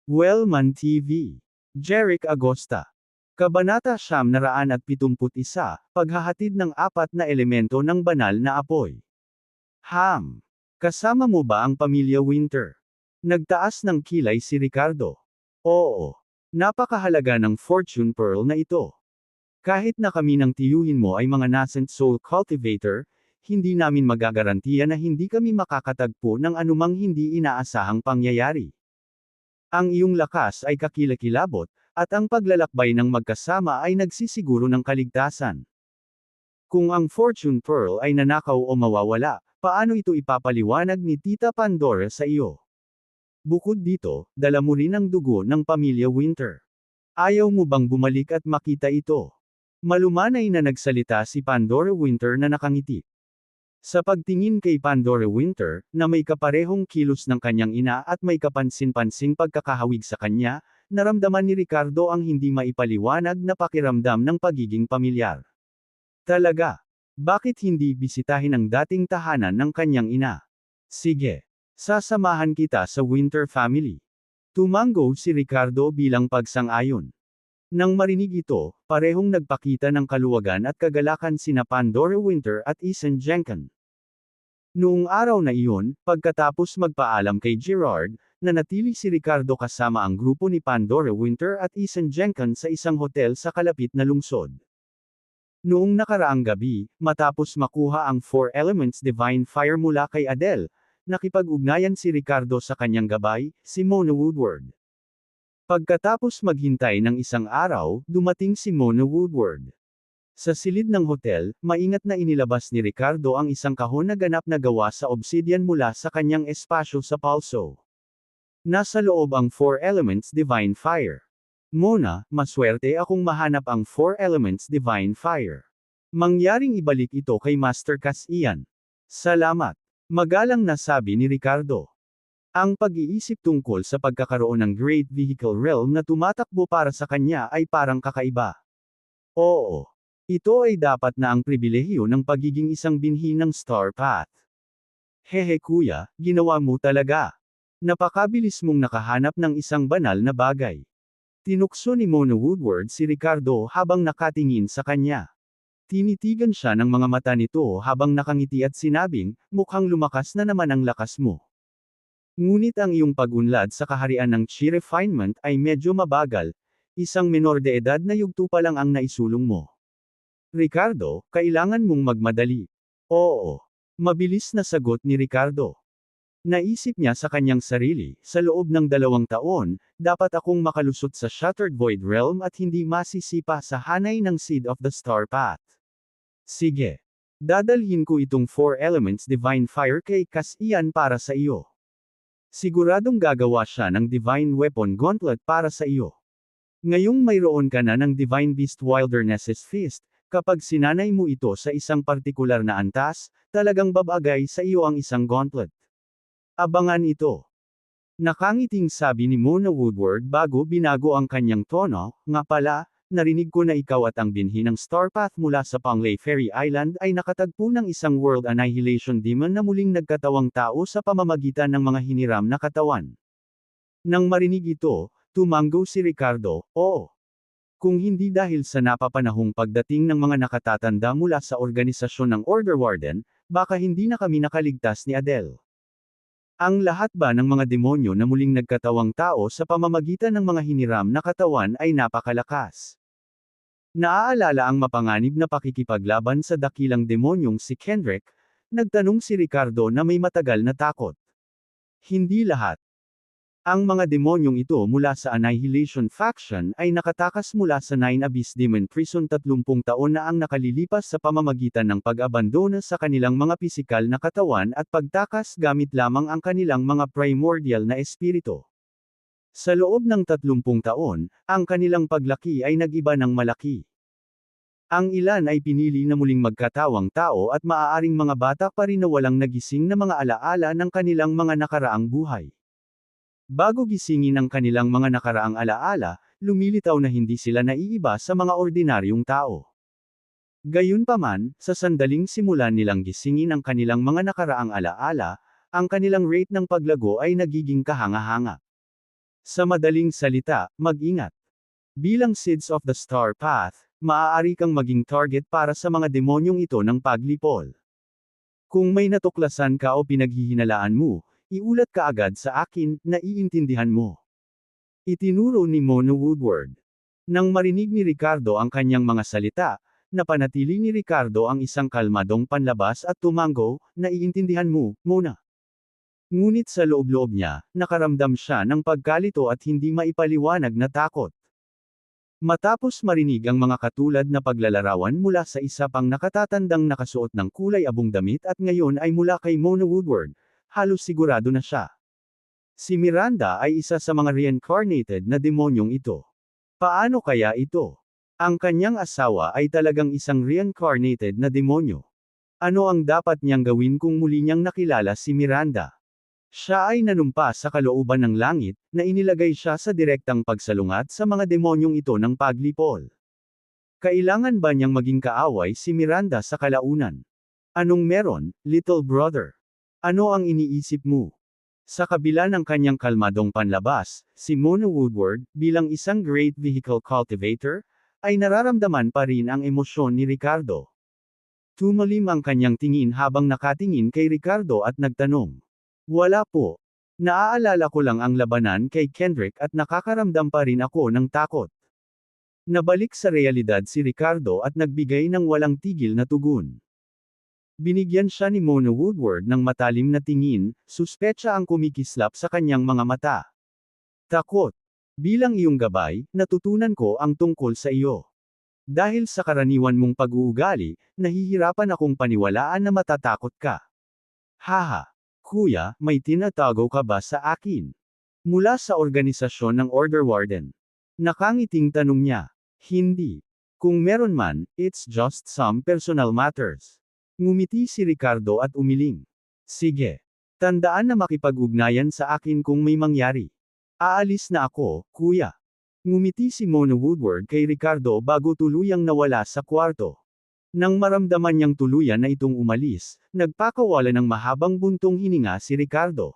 Wellman TV. Jeric Agosta. Kabanata 971, Paghahatid ng apat na elemento ng banal na apoy. Ham. Kasama mo ba ang pamilya Winter? Nagtaas ng kilay si Ricardo. Oo. Napakahalaga ng fortune pearl na ito. Kahit na kami ng tiyuhin mo ay mga nascent soul cultivator, hindi namin magagarantiya na hindi kami makakatagpo ng anumang hindi inaasahang pangyayari. Ang iyong lakas ay kakilakilabot, at ang paglalakbay ng magkasama ay nagsisiguro ng kaligtasan. Kung ang fortune pearl ay nanakaw o mawawala, paano ito ipapaliwanag ni Tita Pandora sa iyo? Bukod dito, dala mo rin ang dugo ng pamilya Winter. Ayaw mo bang bumalik at makita ito? Malumanay na nagsalita si Pandora Winter na nakangiti. Sa pagtingin kay Pandora Winter, na may kaparehong kilos ng kanyang ina at may kapansin-pansing pagkakahawig sa kanya, naramdaman ni Ricardo ang hindi maipaliwanag na pakiramdam ng pagiging pamilyar. Talaga? Bakit hindi bisitahin ang dating tahanan ng kanyang ina? Sige. Sasamahan kita sa Winter family. Tumango si Ricardo bilang pagsang-ayon. Nang marinig ito, parehong nagpakita ng kaluwagan at kagalakan sina Pandora Winter at Ethan Jenkin. Noong araw na iyon, pagkatapos magpaalam kay Gerard, nanatili si Ricardo kasama ang grupo ni Pandora Winter at Ethan Jenkin sa isang hotel sa kalapit na lungsod. Noong nakaraang gabi, matapos makuha ang Four Elements Divine Fire mula kay Adele, nakipag-ugnayan si Ricardo sa kanyang gabay, si Mona Woodward. Pagkatapos maghintay ng isang araw, dumating si Mona Woodward. Sa silid ng hotel, maingat na inilabas ni Ricardo ang isang kahon na ganap na gawa sa obsidian mula sa kanyang espasyo sa palso. Nasa loob ang Four Elements Divine Fire. Mona, maswerte akong mahanap ang Four Elements Divine Fire. Mangyaring ibalik ito kay Master Cass Ian. Salamat. Magalang na sabi ni Ricardo. Ang pag-iisip tungkol sa pagkakaroon ng Great Vehicle Realm na tumatakbo para sa kanya ay parang kakaiba. Oo. Ito ay dapat na ang pribilehiyo ng pagiging isang binhi ng Star Path. Hehe kuya, ginawa mo talaga. Napakabilis mong nakahanap ng isang banal na bagay. Tinukso ni Mona Woodward si Ricardo habang nakatingin sa kanya. Tinitigan siya ng mga mata nito habang nakangiti at sinabing, mukhang lumakas na naman ang lakas mo. Ngunit ang iyong pag-unlad sa kaharian ng chi refinement ay medyo mabagal, isang menor de edad na yugto pa lang ang naisulong mo. Ricardo, kailangan mong magmadali. Oo. Mabilis na sagot ni Ricardo. Naisip niya sa kanyang sarili, sa loob ng 2 taon, dapat akong makalusot sa Shattered Void Realm at hindi masisipa sa hanay ng Seed of the Star Path. Sige. Dadalhin ko itong Four Elements Divine Fire kay Cass Ian para sa iyo. Siguradong gagawa siya ng Divine Weapon Gauntlet para sa iyo. Ngayong mayroon ka na ng Divine Beast Wilderness's Feast, kapag sinanay mo ito sa isang partikular na antas, talagang babagay sa iyo ang isang gauntlet. Abangan ito. Nakangiting sabi ni Mona Woodward bago binago ang kanyang tono, nga pala, narinig ko na ikaw at ang binhi ng Star Path mula sa Panglay Fairy Island ay nakatagpo ng isang World Annihilation Demon na muling nagkatawang tao sa pamamagitan ng mga hiniram na katawan. Nang marinig ito, tumango si Ricardo, oo. Kung hindi dahil sa napapanahong pagdating ng mga nakatatanda mula sa organisasyon ng Order Warden, baka hindi na kami nakaligtas ni Adele. Ang lahat ba ng mga demonyo na muling nagkatawang tao sa pamamagitan ng mga hiniram na katawan ay napakalakas? Naaalala ang mapanganib na pakikipaglaban sa dakilang demonyong si Kendrick? Nagtanong si Ricardo na may matagal na takot. Hindi lahat. Ang mga demonyong ito mula sa Annihilation Faction ay nakatakas mula sa Nine Abyss Demon Prison 30 taon na ang nakalilipas sa pamamagitan ng pag-abandona sa kanilang mga pisikal na katawan at pagtakas gamit lamang ang kanilang mga primordial na espiritu. Sa loob ng 30 taon, ang kanilang paglaki ay nag-iba ng malaki. Ang ilan ay pinili na muling magkatawang tao at maaaring mga bata pa rin na walang nagising na mga alaala ng kanilang mga nakaraang buhay. Bago gisingin ang kanilang mga nakaraang alaala, lumilitaw na hindi sila naiiba sa mga ordinaryong tao. Gayunpaman, sa sandaling simulan nilang gisingin ang kanilang mga nakaraang alaala, ang kanilang rate ng paglago ay nagiging kahanga-hanga. Sa madaling salita, mag-ingat. Bilang Seeds of the Star Path, maaari kang maging target para sa mga demonyong ito ng paglipol. Kung may natuklasan ka o pinaghihinalaan mo, iulat ka agad sa akin, naiintindihan mo. Itinuro ni Mona Woodward. Nang marinig ni Ricardo ang kanyang mga salita, napanatili ni Ricardo ang isang kalmadong panlabas at tumango, naiintindihan mo, Mona. Ngunit sa loob-loob niya, nakaramdam siya ng pagkalito at hindi maipaliwanag na takot. Matapos marinig ang mga katulad na paglalarawan mula sa isa pang nakatatandang nakasuot ng kulay abong damit at ngayon ay mula kay Mona Woodward, halos sigurado na siya. Si Miranda ay isa sa mga reincarnated na demonyong ito. Paano kaya ito? Ang kanyang asawa ay talagang isang reincarnated na demonyo. Ano ang dapat niyang gawin kung muli niyang nakilala si Miranda? Siya ay nanumpa sa kalooban ng langit, na inilagay siya sa direktang pagsalungat sa mga demonyong ito ng paglipol. Kailangan ba niyang maging kaaway si Miranda sa kalaunan? Anong meron, little brother? Ano ang iniisip mo? Sa kabila ng kanyang kalmadong panlabas, si Mona Woodward, bilang isang great vehicle cultivator, ay nararamdaman pa rin ang emosyon ni Ricardo. Tumalim ang kanyang tingin habang nakatingin kay Ricardo at nagtanong. Wala po. Naaalala ko lang ang labanan kay Kendrick at nakakaramdam pa rin ako ng takot. Nabalik sa realidad si Ricardo at nagbigay ng walang tigil na tugon. Binigyan siya ni Mona Woodward ng matalim na tingin, suspetsa ang kumikislap sa kanyang mga mata. Takot. Bilang iyong gabay, natutunan ko ang tungkol sa iyo. Dahil sa karaniwan mong pag-uugali, nahihirapan akong paniwalaan na matatakot ka. Haha. Kuya, may tinatago ka ba sa akin? Mula sa organisasyon ng Order Warden. Nakangiting tanong niya. Hindi. Kung meron man, it's just some personal matters. Ngumiti si Ricardo at umiling. Sige. Tandaan na makipag-ugnayan sa akin kung may mangyari. Aalis na ako, kuya. Ngumiti si Mona Woodward kay Ricardo bago tuluyang nawala sa kwarto. Nang maramdaman niyang tuluyan na itong umalis, nagpakawala ng mahabang buntong hininga si Ricardo.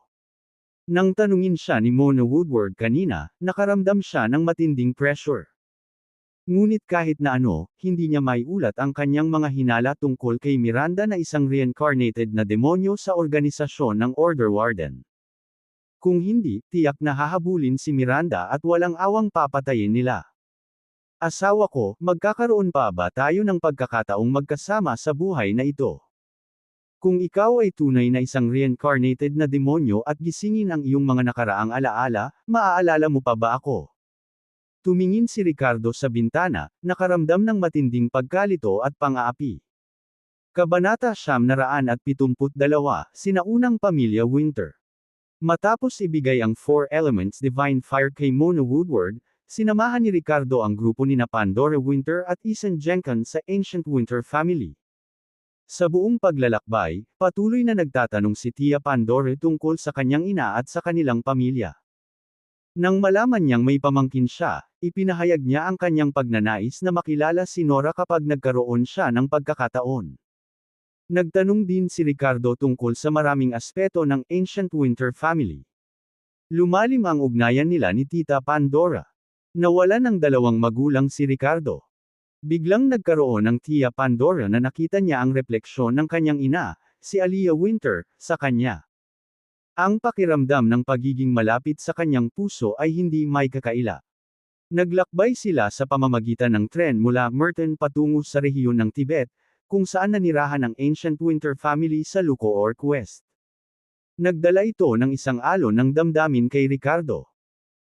Nang tanungin siya ni Mona Woodward kanina, nakaramdam siya ng matinding pressure. Ngunit kahit na ano, hindi niya maiulat ang kanyang mga hinala tungkol kay Miranda na isang reincarnated na demonyo sa organisasyon ng Order Warden. Kung hindi, tiyak na hahabulin si Miranda at walang awang papatayin nila. Asawa ko, magkakaroon pa ba tayo ng pagkakataong magkasama sa buhay na ito? Kung ikaw ay tunay na isang reincarnated na demonyo at gisingin ang iyong mga nakaraang alaala, maaalala mo pa ba ako? Tumingin si Ricardo sa bintana, nakaramdam ng matinding pagkalito at pang-aapi. Kabanata 972, Sinaunang Pamilya Winter. Matapos ibigay ang 4 Elements Divine Fire kay Mona Woodward, sinamahan ni Ricardo ang grupo nina Pandora Winter at Ethan Jenkins sa Ancient Winter Family. Sa buong paglalakbay, patuloy na nagtatanong si Tia Pandora tungkol sa kanyang ina at sa kanilang pamilya. Nang malaman niyang may pamangkin siya, ipinahayag niya ang kanyang pagnanais na makilala si Nora kapag nagkaroon siya ng pagkakataon. Nagtanong din si Ricardo tungkol sa maraming aspeto ng Ancient Winter Family. Lumalim ang ugnayan nila ni Tita Pandora. Nawalan ng 2 magulang si Ricardo. Biglang nagkaroon ng Tia Pandora na nakita niya ang refleksyon ng kanyang ina, si Aliyah Winter, sa kanya. Ang pakiramdam ng pagiging malapit sa kanyang puso ay hindi may kakaila. Naglakbay sila sa pamamagitan ng tren mula Merton patungo sa rehiyon ng Tibet, kung saan nanirahan ang Ancient Winter Family sa Lucoor Quest. Nagdala ito ng isang alon ng damdamin kay Ricardo.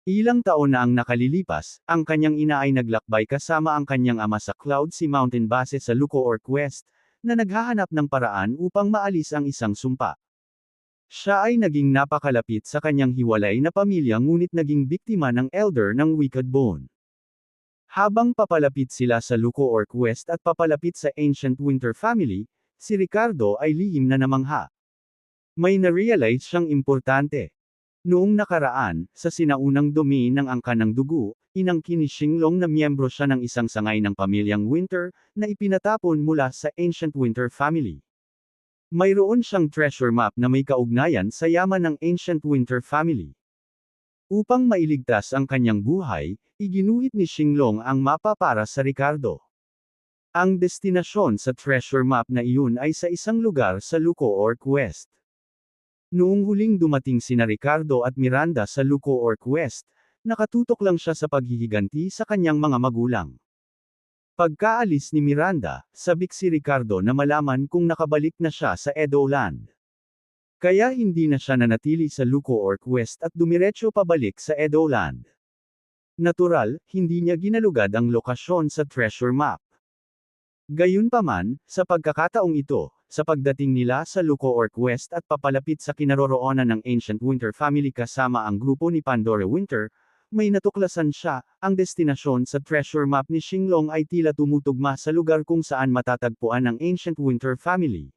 Ilang taon na ang nakalilipas, ang kanyang ina ay naglakbay kasama ang kanyang ama sa Cloud Sea Mountain base sa Lucoor Quest, na naghahanap ng paraan upang maalis ang isang sumpa. Siya ay naging napakalapit sa kanyang hiwalay na pamilya ngunit naging biktima ng Elder ng Wicked Bone. Habang papalapit sila sa Lucoor Quest at papalapit sa Ancient Winter Family, si Ricardo ay lihim na namangha. May na-realize siyang importante. Noong nakaraan, sa sinaunang dumi ng angkan ng dugo, inangkin ni Xinglong na miyembro siya ng isang sangay ng pamilyang Winter, na ipinatapon mula sa Ancient Winter Family. Mayroon siyang treasure map na may kaugnayan sa yaman ng Ancient Winter Family. Upang mailigtas ang kanyang buhay, iginuhit ni Xinglong ang mapa para sa Ricardo. Ang destinasyon sa treasure map na iyon ay sa isang lugar sa Lucoorc West. Noong huling dumating sina Ricardo at Miranda sa Lucoorc West, nakatutok lang siya sa paghihiganti sa kanyang mga magulang. Pagkaalis ni Miranda, sabik si Ricardo na malaman kung nakabalik na siya sa Edoland. Kaya hindi na siya nanatili sa Lucoorc West at dumiretso pabalik sa Edoland. Natural, hindi niya ginalugad ang lokasyon sa treasure map. Gayunpaman, sa pagkakataong ito, sa pagdating nila sa Lucoorc West at papalapit sa kinaroroonan ng Ancient Winter family kasama ang grupo ni Pandora Winter, may natuklasan siya, ang destinasyon sa treasure map ni Xinglong ay tila tumutugma sa lugar kung saan matatagpuan ang Ancient Winter family.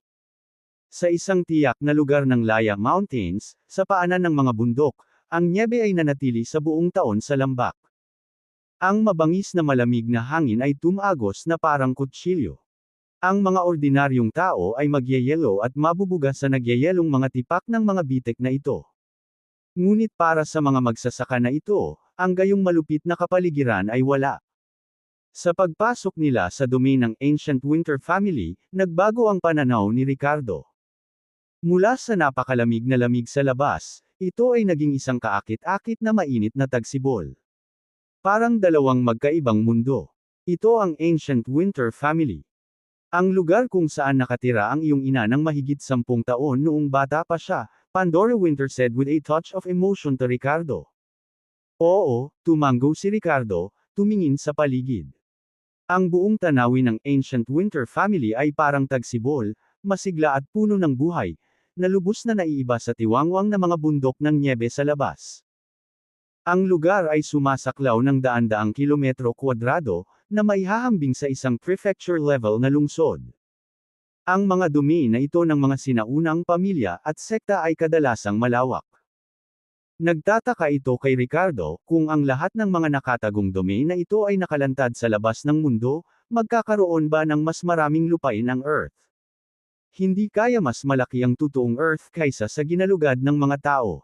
Sa isang tiyak na lugar ng Laya Mountains, sa paanan ng mga bundok, ang nyebe ay nanatili sa buong taon sa lambak. Ang mabangis na malamig na hangin ay tumagos na parang kutsilyo. Ang mga ordinaryong tao ay magyayelo at mabubuga sa nagyayelong mga tipak ng mga bitek na ito. Ngunit para sa mga magsasaka na ito, ang gayong malupit na kapaligiran ay wala. Sa pagpasok nila sa domain ng Ancient Winter family, nagbago ang pananaw ni Ricardo. Mula sa napakalamig na lamig sa labas, ito ay naging isang kaakit-akit na mainit na tagsibol. Parang dalawang magkaibang mundo. Ito ang Ancient Winter family. Ang lugar kung saan nakatira ang iyong ina ng mahigit 10 taon noong bata pa siya, Pandora Winter said with a touch of emotion to Ricardo. Oo, tumango si Ricardo, tumingin sa paligid. Ang buong tanawin ng Ancient Winter family ay parang tagsibol, masigla at puno ng buhay, na lubos na naiiba sa tiwangwang na mga bundok ng nyebe sa labas. Ang lugar ay sumasaklaw ng daan-daang kilometro kwadrado, na maihahambing sa isang prefecture level na lungsod. Ang mga domain na ito ng mga sinaunang pamilya at sekta ay kadalasang malawak. Nagtataka ito kay Ricardo, kung ang lahat ng mga nakatagong domain na ito ay nakalantad sa labas ng mundo, magkakaroon ba ng mas maraming lupain ang Earth? Hindi kaya mas malaki ang totoong Earth kaysa sa ginalugad ng mga tao.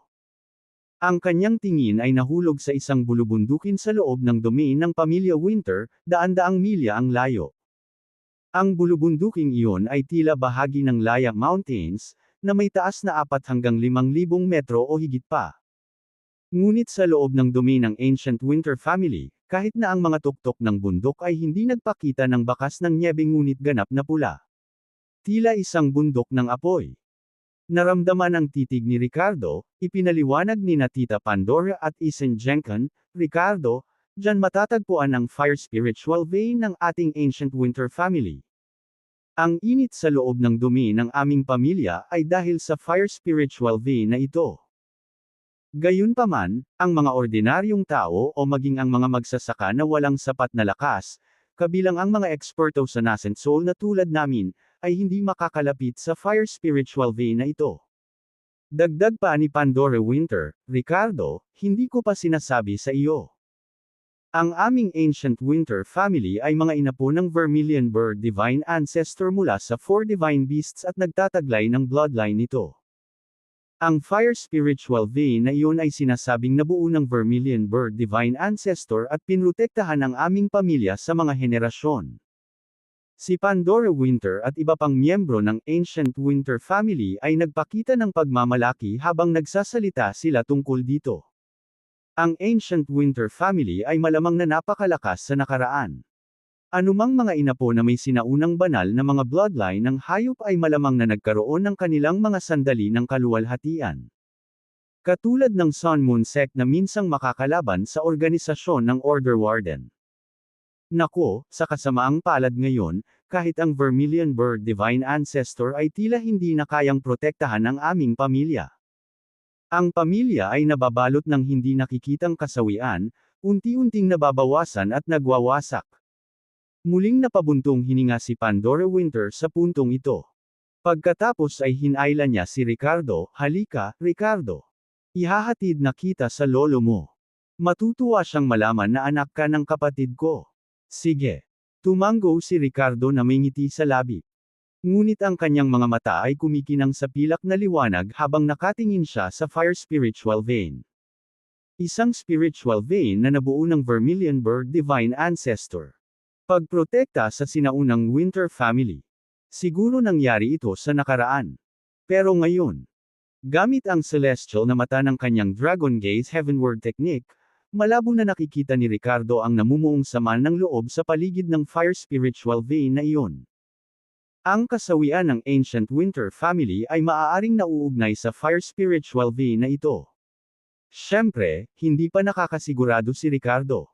Ang kanyang tingin ay nahulog sa isang bulubundukin sa loob ng domain ng pamilya Winter, daan-daang milya ang layo. Ang bulubunduking iyon ay tila bahagi ng Laya Mountains, na may taas na 4 hanggang 5,000 metro o higit pa. Ngunit sa loob ng domain ng Ancient Winter family, kahit na ang mga tuktok ng bundok ay hindi nagpakita ng bakas ng nyebe ngunit ganap na pula. Tila isang bundok ng apoy. Naramdaman ang titig ni Ricardo, ipinaliwanag ni na Tita Pandora at Isen Jenkin, Ricardo, diyan matatagpuan ang fire spiritual vein ng ating Ancient Winter family. Ang init sa loob ng domain ng aming pamilya ay dahil sa fire spiritual vein na ito. Gayunpaman, ang mga ordinaryong tao o maging ang mga magsasaka na walang sapat na lakas, kabilang ang mga eksperto sa nascent soul na tulad namin, ay hindi makakalapit sa fire spiritual vein na ito. Dagdag pa ni Pandora Winter, Ricardo, hindi ko pa sinasabi sa iyo. Ang aming Ancient Winter family ay mga inapo ng Vermilion Bird Divine Ancestor mula sa 4 Divine Beasts at nagtataglay ng bloodline nito. Ang fire spiritual vein na iyon ay sinasabing nabuo ng Vermilion Bird Divine Ancestor at pinrotektahan ang aming pamilya sa mga henerasyon. Si Pandora Winter at iba pang miyembro ng Ancient Winter family ay nagpakita ng pagmamalaki habang nagsasalita sila tungkol dito. Ang Ancient Winter family ay malamang na napakalakas sa nakaraan. Anumang mga inapo na may sinaunang banal na mga bloodline ng hayop ay malamang na nagkaroon ng kanilang mga sandali ng kaluwalhatian. Katulad ng Sun Moon sect na minsang makakalaban sa organisasyon ng Order Warden. Nako, sa kasamaang palad ngayon, kahit ang Vermilion Bird Divine Ancestor ay tila hindi na kayang protektahan ang aming pamilya. Ang pamilya ay nababalot ng hindi nakikitang kasawian, unti-unting nababawasan at nagwawasak. Muling napabuntong hininga si Pandora Winter sa puntong ito. Pagkatapos ay hinayla niya si Ricardo, halika, Ricardo. Ihahatid na kita sa lolo mo. Matutuwa siyang malaman na anak ka ng kapatid ko. Sige. Tumango si Ricardo na may ngiti sa labi. Ngunit ang kanyang mga mata ay kumikinang sa pilak na liwanag habang nakatingin siya sa fire spiritual vein. Isang spiritual vein na nabuo ng Vermilion Bird Divine Ancestor. Pagprotekta sa sinaunang Winter family. Siguro nangyari ito sa nakaraan. Pero ngayon, gamit ang celestial na mata ng kanyang Dragon Gaze Heavenward technique, malabo na nakikita ni Ricardo ang namumuong sama ng loob sa paligid ng Fire Spiritual Vein na iyon. Ang kasawian ng Ancient Winter family ay maaaring nauugnay sa Fire Spiritual Vein na ito. Siyempre, hindi pa nakakasigurado si Ricardo.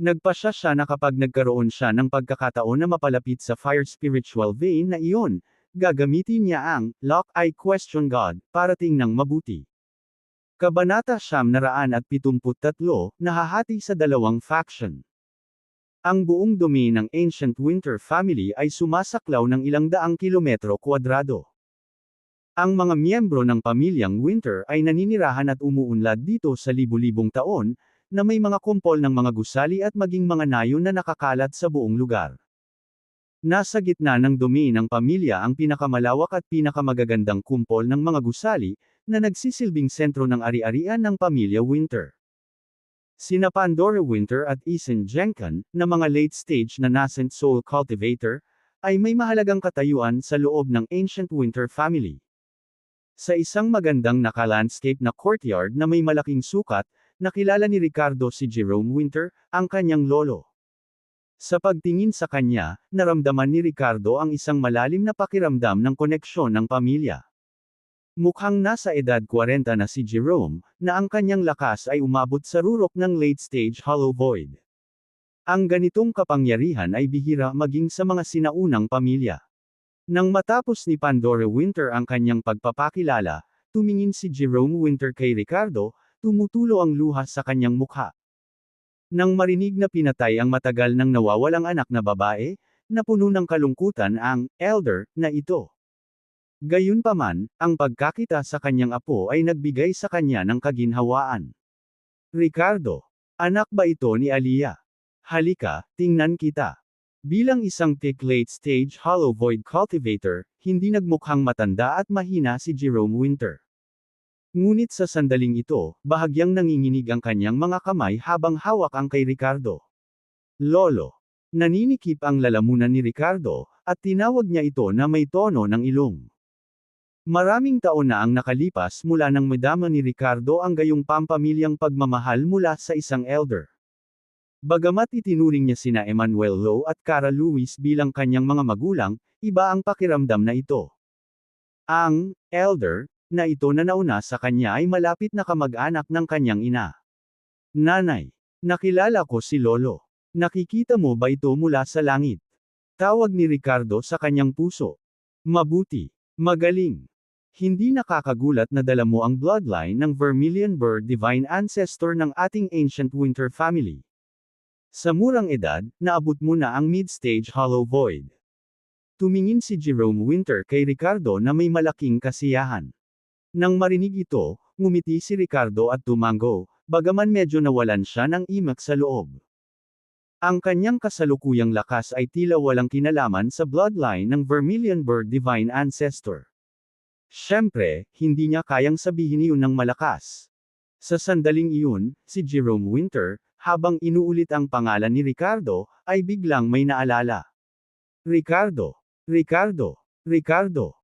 Nagpasya siya na kapag nagkaroon siya ng pagkakataon na mapalapit sa Fire Spiritual Vein na iyon, gagamitin niya ang Lock I Question God para tingnang mabuti. Kabanata 973, nahahati sa dalawang faction. Ang buong domain ng Ancient Winter family ay sumasaklaw ng ilang daang kilometro kwadrado. Ang mga miyembro ng pamilyang Winter ay naninirahan at umuunlad dito sa libu-libong taon, na may mga kumpol ng mga gusali at maging mga nayon na nakakalat sa buong lugar. Nasa gitna ng domain ng pamilya ang pinakamalawak at pinakamagagandang kumpol ng mga gusali, na nagsisilbing sentro ng ari-arian ng pamilya Winter. Sina Pandora Winter at Ethan Jenkin, na mga late-stage na nascent soul cultivator, ay may mahalagang katayuan sa loob ng Ancient Winter family. Sa isang magandang naka-landscape na courtyard na may malaking sukat, nakilala ni Ricardo si Jerome Winter, ang kanyang lolo. Sa pagtingin sa kanya, naramdaman ni Ricardo ang isang malalim na pakiramdam ng koneksyon ng pamilya. Mukhang nasa edad 40 na si Jerome, na ang kanyang lakas ay umabot sa rurok ng late-stage hollow void. Ang ganitong kapangyarihan ay bihira maging sa mga sinaunang pamilya. Nang matapos ni Pandora Winter ang kanyang pagpapakilala, tumingin si Jerome Winter kay Ricardo, tumutulo ang luha sa kanyang mukha. Nang marinig na pinatay ang matagal nang nawawalang anak na babae, napuno ng kalungkutan ang elder na ito. Gayunpaman, ang pagkakita sa kanyang apo ay nagbigay sa kanya ng kaginhawaan. Ricardo, anak ba ito ni Aliyah? Halika, tingnan kita. Bilang isang thick late-stage hollow void cultivator, hindi nagmukhang matanda at mahina si Jerome Winter. Ngunit sa sandaling ito, bahagyang nanginginig ang kanyang mga kamay habang hawak ang kay Ricardo. Lolo. Naninikip ang lalamunan ni Ricardo, at tinawag niya ito na may tono ng ilong. Maraming taon na ang nakalipas mula nang madama ni Ricardo ang gayong pampamilyang pagmamahal mula sa isang elder. Bagamat itinuring niya sina Emmanuel Lowe at Cara Lewis bilang kanyang mga magulang, iba ang pakiramdam na ito. Ang elder na ito na nauna sa kanya ay malapit na kamag-anak ng kanyang ina. Nanay, nakilala ko si Lolo. Nakikita mo ba ito mula sa langit? Tawag ni Ricardo sa kanyang puso. Mabuti. Magaling. Hindi nakakagulat na dala mo ang bloodline ng Vermilion Bird Divine Ancestor ng ating Ancient Winter family. Sa murang edad, naabot mo na ang mid-stage hollow void. Tumingin si Jerome Winter kay Ricardo na may malaking kasiyahan. Nang marinig ito, ngumiti si Ricardo at tumango, bagaman medyo nawalan siya ng imak sa loob. Ang kanyang kasalukuyang lakas ay tila walang kinalaman sa bloodline ng Vermilion Bird Divine Ancestor. Siyempre, hindi niya kayang sabihin iyon ng malakas. Sa sandaling iyon, si Jerome Winter, habang inuulit ang pangalan ni Ricardo, ay biglang may naalala. Ricardo! Ricardo! Ricardo!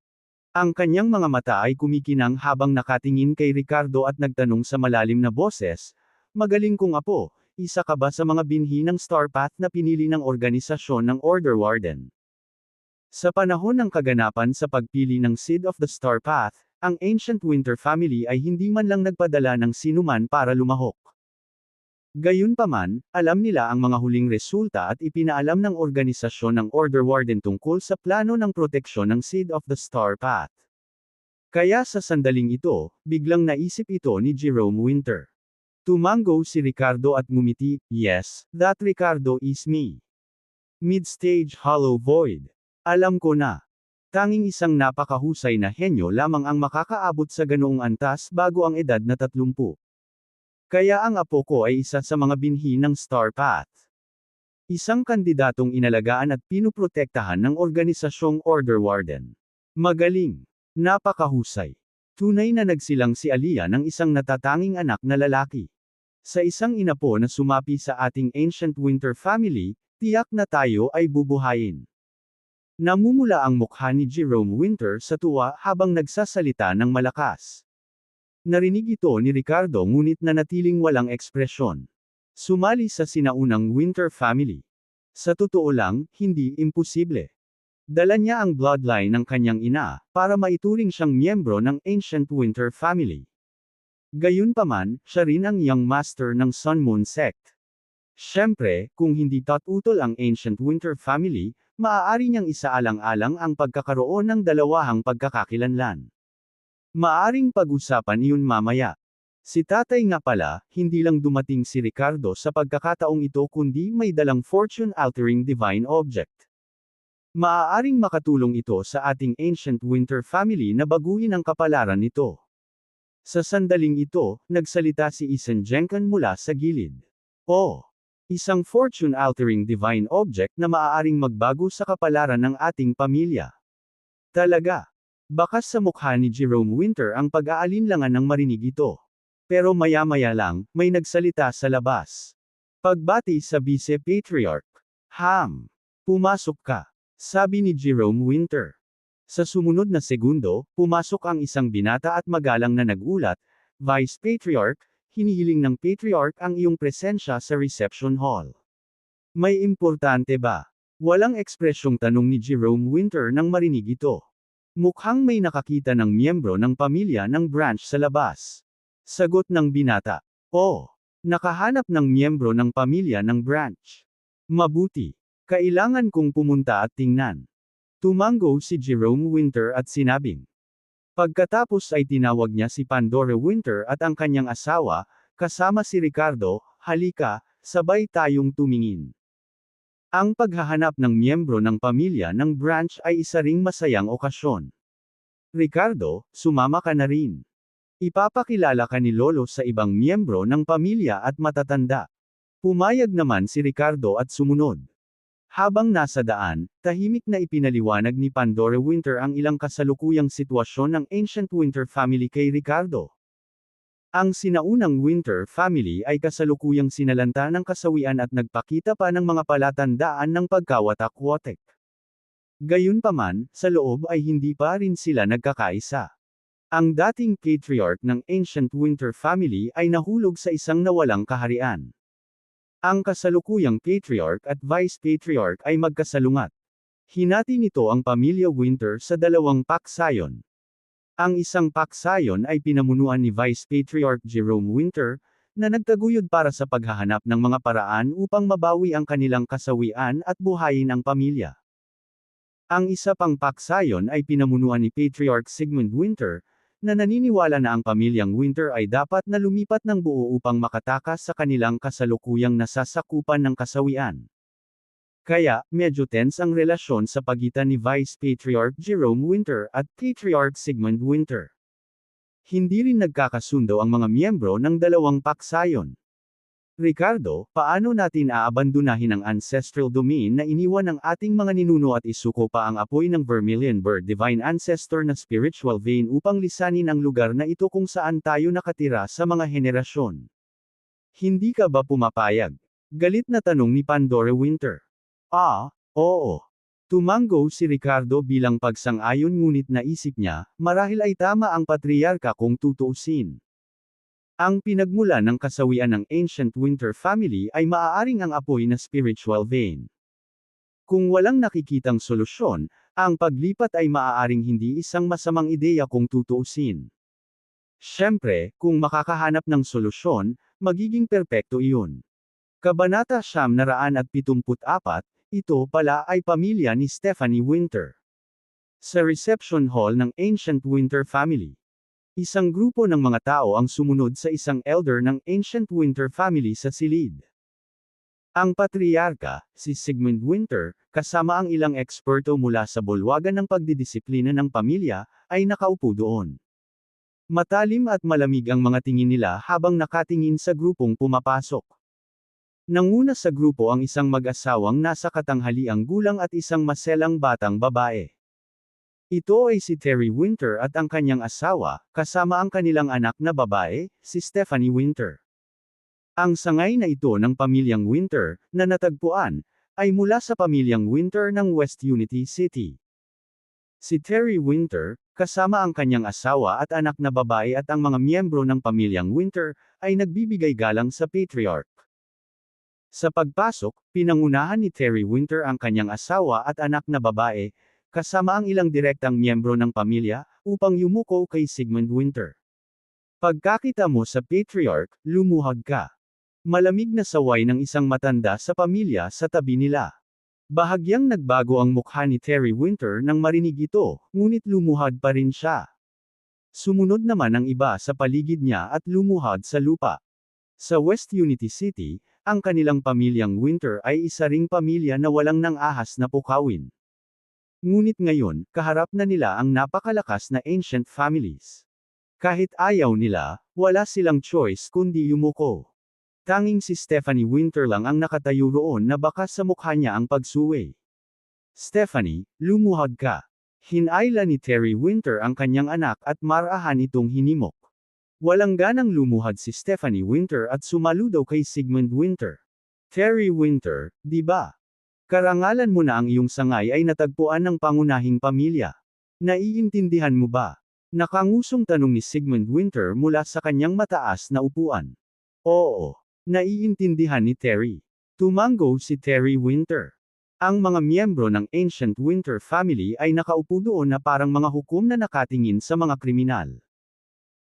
Ang kanyang mga mata ay kumikinang habang nakatingin kay Ricardo at nagtanong sa malalim na boses, "Magaling kong apo, isa ka ba sa mga binhi ng Star Path na pinili ng organisasyon ng Order Warden?" Sa panahon ng kaganapan sa pagpili ng Seed of the Star Path, ang Ancient Winter family ay hindi man lang nagpadala ng sinuman para lumahok. Gayunpaman, alam nila ang mga huling resulta at ipinaalam ng organisasyon ng Order Warden tungkol sa plano ng proteksyon ng Seed of the Star Path. Kaya sa sandaling ito, biglang naisip ito ni Jerome Winter. Tumango si Ricardo at ngumiti, "Yes, that Ricardo is me. Mid-stage hollow void. Alam ko na. Tanging isang napakahusay na henyo lamang ang makakaabot sa ganoong antas bago ang edad na 30. Kaya ang apo ko ay isa sa mga binhi ng Star Path. Isang kandidatong inalagaan at pinuprotektahan ng organisasyong Order Warden. Magaling. Napakahusay. Tunay na nagsilang si Aliyah ng isang natatanging anak na lalaki. Sa isang inapo na sumapi sa ating Ancient Winter family, tiyak na tayo ay bubuhayin. Namumula ang mukha ni Jerome Winter sa tuwa habang nagsasalita ng malakas. Narinig ito ni Ricardo ngunit nanatiling walang ekspresyon. Sumali sa sinaunang Winter family. Sa totoo lang, hindi imposible. Dala niya ang bloodline ng kanyang ina, para maituring siyang miyembro ng Ancient Winter family. Gayunpaman, siya rin ang young master ng Sun Moon sect. Siyempre, kung hindi tututol ang Ancient Winter family, maaari niyang isaalang-alang ang pagkakaroon ng dalawahang pagkakakilanlan. Maaring pag-usapan iyon mamaya. Si tatay nga pala, hindi lang dumating si Ricardo sa pagkakataong ito kundi may dalang fortune-altering divine object. Maaaring makatulong ito sa ating Ancient Winter family na baguhin ang kapalaran nito. Sa sandaling ito, nagsalita si Isan Jenkan mula sa gilid. Oh! Isang fortune-altering divine object na maaaring magbago sa kapalaran ng ating pamilya. Talaga. Bakas sa mukha ni Jerome Winter ang pag-aalinlangan ng marinig ito. Pero maya-maya lang, may nagsalita sa labas. Pagbati sa Vice Patriarch. Ham! Pumasok ka, sabi ni Jerome Winter. Sa sumunod na segundo, pumasok ang isang binata at magalang na nagulat, Vice Patriarch, hinihiling ng Patriarch ang iyong presensya sa reception hall. May importante ba? Walang ekspresyong tanong ni Jerome Winter nang marinig ito. Mukhang may nakakita ng miyembro ng pamilya ng branch sa labas. Sagot ng binata. Oh, nakahanap ng miyembro ng pamilya ng branch. Mabuti. Kailangan kong pumunta at tingnan. Tumango si Jerome Winter at sinabing. Pagkatapos ay tinawag niya si Pandora Winter at ang kanyang asawa, kasama si Ricardo, halika, sabay tayong tumingin. Ang paghahanap ng miyembro ng pamilya ng branch ay isa ring masayang okasyon. Ricardo, sumama ka na rin. Ipapakilala ka ni Lolo sa ibang miyembro ng pamilya at matatanda. Pumayag naman si Ricardo at sumunod. Habang nasa daan, tahimik na ipinaliwanag ni Pandora Winter ang ilang kasalukuyang sitwasyon ng Ancient Winter family kay Ricardo. Ang sinaunang Winter family ay kasalukuyang sinalanta ng kasawian at nagpakita pa ng mga palatandaan ng pagkawatak-watek. Gayunpaman, sa loob ay hindi pa rin sila nagkakaisa. Ang dating patriarch ng Ancient Winter family ay nahulog sa isang nawalang kaharian. Ang kasalukuyang patriarch at vice patriarch ay magkasalungat. Hinati nito ang pamilya Winter sa dalawang paksayon. Ang isang paksayon ay pinamunuan ni Vice Patriarch Jerome Winter, na nagtaguyod para sa paghahanap ng mga paraan upang mabawi ang kanilang kasawian at buhayin ang pamilya. Ang isa pang paksayon ay pinamunuan ni Patriarch Sigmund Winter, na naniniwala na ang pamilyang Winter ay dapat na lumipat ng buo upang makatakas sa kanilang kasalukuyang nasasakupan ng kasawian. Kaya, medyo tense ang relasyon sa pagitan ni Vice Patriarch Jerome Winter at Patriarch Sigmund Winter. Hindi rin nagkakasundo ang mga miyembro ng dalawang paksayon. Ricardo, paano natin aabandonahin ang ancestral domain na iniwan ng ating mga ninuno at isuko pa ang apoy ng Vermilion Bird Divine Ancestor na spiritual vein upang lisanin ang lugar na ito kung saan tayo nakatira sa mga henerasyon? Hindi ka ba pumapayag? Galit na tanong ni Pandora Winter. Oo. Tumango si Ricardo bilang pagsang-ayon ngunit naisip niya, marahil ay tama ang patriarka kung tutuusin. Ang pinagmulan ng kasawian ng Ancient Winter family ay maaaring ang apoy na spiritual vein. Kung walang nakikitang solusyon, ang paglipat ay maaaring hindi isang masamang ideya kung tutuusin. Siyempre, kung makakahanap ng solusyon, magiging perpekto iyon. Kabanata 974, ito pala ay pamilya ni Stephanie Winter. Sa reception hall ng Ancient Winter family. Isang grupo ng mga tao ang sumunod sa isang elder ng Ancient Winter family sa silid. Ang patriarka, si Sigmund Winter, kasama ang ilang eksperto mula sa bulwagan ng pagdidisiplina ng pamilya, ay nakaupo doon. Matalim at malamig ang mga tingin nila habang nakatingin sa grupong pumapasok. Nanguna sa grupo ang isang mag-asawang nasa katanghaliang gulang at isang maselang batang babae. Ito ay si Terry Winter at ang kanyang asawa, kasama ang kanilang anak na babae, si Stephanie Winter. Ang sangay na ito ng pamilyang Winter, na natagpuan, ay mula sa pamilyang Winter ng West Unity City. Si Terry Winter, kasama ang kanyang asawa at anak na babae at ang mga miyembro ng pamilyang Winter, ay nagbibigay galang sa patriarch. Sa pagpasok, pinangunahan ni Terry Winter ang kanyang asawa at anak na babae, kasama ang ilang direktang miyembro ng pamilya, upang yumuko kay Sigmund Winter. Pagkakita mo sa patriarch, lumuhod ka. Malamig na saway ng isang matanda sa pamilya sa tabi nila. Bahagyang nagbago ang mukha ni Terry Winter nang marinig ito, ngunit lumuhod pa rin siya. Sumunod naman ang iba sa paligid niya at lumuhod sa lupa. Sa West Unity City, ang kanilang pamilyang Winter ay isa ring pamilya na walang nang-ahas na pukawin. Ngunit ngayon, kaharap na nila ang napakalakas na ancient families. Kahit ayaw nila, wala silang choice kundi yumuko. Tanging si Stephanie Winter lang ang nakatayo roon na baka sa mukha niya ang pagsuway. Stephanie, lumuhod ka. Hinayla ni Terry Winter ang kanyang anak at marahan itong hinimok. Walang ganang lumuhod si Stephanie Winter at sumaludo kay Sigmund Winter. Terry Winter, di ba? Karangalan mo na ang iyong sangay ay natagpuan ng pangunahing pamilya. Naiintindihan mo ba? Nakangusong tanong ni Sigmund Winter mula sa kanyang mataas na upuan. Oo. Naiintindihan ni Terry. Tumango si Terry Winter. Ang mga miyembro ng Ancient Winter family ay nakaupo doon na parang mga hukom na nakatingin sa mga kriminal.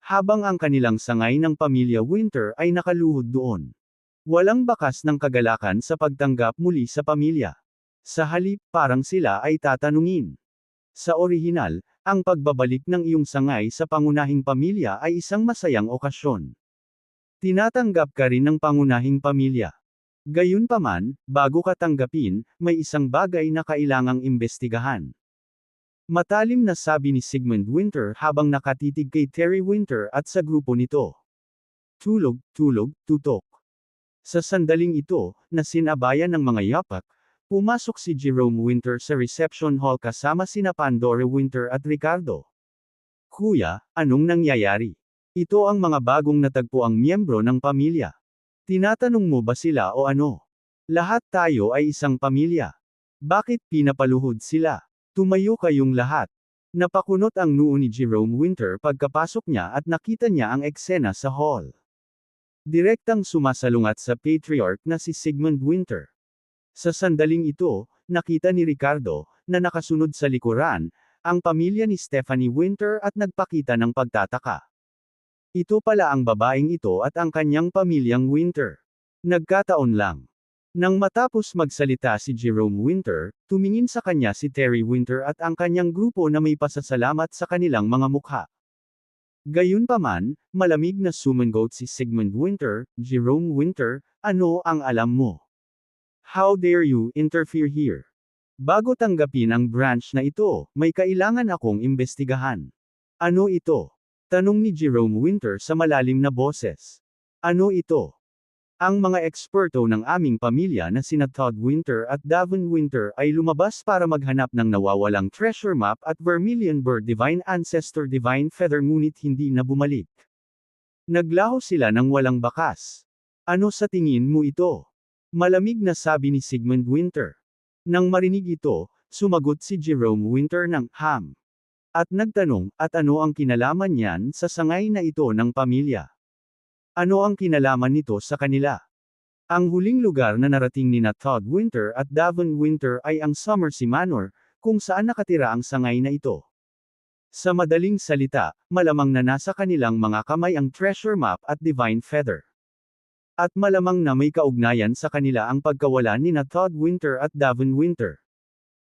Habang ang kanilang sangay ng pamilya Winter ay nakaluhod doon. Walang bakas ng kagalakan sa pagtanggap muli sa pamilya. Sa halip, parang sila ay tatanungin. Sa orihinal, ang pagbabalik ng iyong sangay sa pangunahing pamilya ay isang masayang okasyon. Tinatanggap ka rin ng pangunahing pamilya. Gayunpaman, bago ka tanggapin, may isang bagay na kailangang imbestigahan. Matalim na sabi ni Sigmund Winter habang nakatitig kay Terry Winter at sa grupo nito. Tulog, tulog, tutok. Sa sandaling ito, na sinabayan ng mga yapak, pumasok si Jerome Winter sa reception hall kasama sina Pandora Winter at Ricardo. Kuya, anong nangyayari? Ito ang mga bagong natagpuang miyembro ng pamilya. Tinatanong mo ba sila o ano? Lahat tayo ay isang pamilya. Bakit pinapaluhod sila? Tumayo kayong lahat. Napakunot ang noo ni Jerome Winter pagkapasok niya at nakita niya ang eksena sa hall. Direktang sumasalungat sa patriarch na si Sigmund Winter. Sa sandaling ito, nakita ni Ricardo, na nakasunod sa likuran, ang pamilya ni Stephanie Winter at nagpakita ng pagtataka. Ito pala ang babaeng ito at ang kanyang pamilyang Winter. Nagkataon lang. Nang matapos magsalita si Jerome Winter, tumingin sa kanya si Terry Winter at ang kanyang grupo na may pasasalamat sa kanilang mga mukha. Gayunpaman, malamig na sumangot si Sigmund Winter, Jerome Winter, ano ang alam mo? How dare you interfere here? Bago tanggapin ang branch na ito, may kailangan akong imbestigahan. Ano ito? Tanong ni Jerome Winter sa malalim na boses. Ano ito? Ang mga eksperto ng aming pamilya na sina Todd Winter at Davon Winter ay lumabas para maghanap ng nawawalang treasure map at Vermilion Bird Divine Ancestor Divine Feather ngunit hindi na bumalik. Naglaho sila ng walang bakas. Ano sa tingin mo ito? Malamig na sabi ni Sigmund Winter. Nang marinig ito, sumagot si Jerome Winter ng ham. At nagtanong, at ano ang kinalaman niyan sa sangay na ito ng pamilya? Ano ang kinalaman nito sa kanila? Ang huling lugar na narating ni Todd Winter at Davon Winter ay ang Somersea Manor, kung saan nakatira ang sangay na ito. Sa madaling salita, malamang na nasa kanilang mga kamay ang treasure map at divine feather. At malamang na may kaugnayan sa kanila ang pagkawala ni Todd Winter at Davon Winter.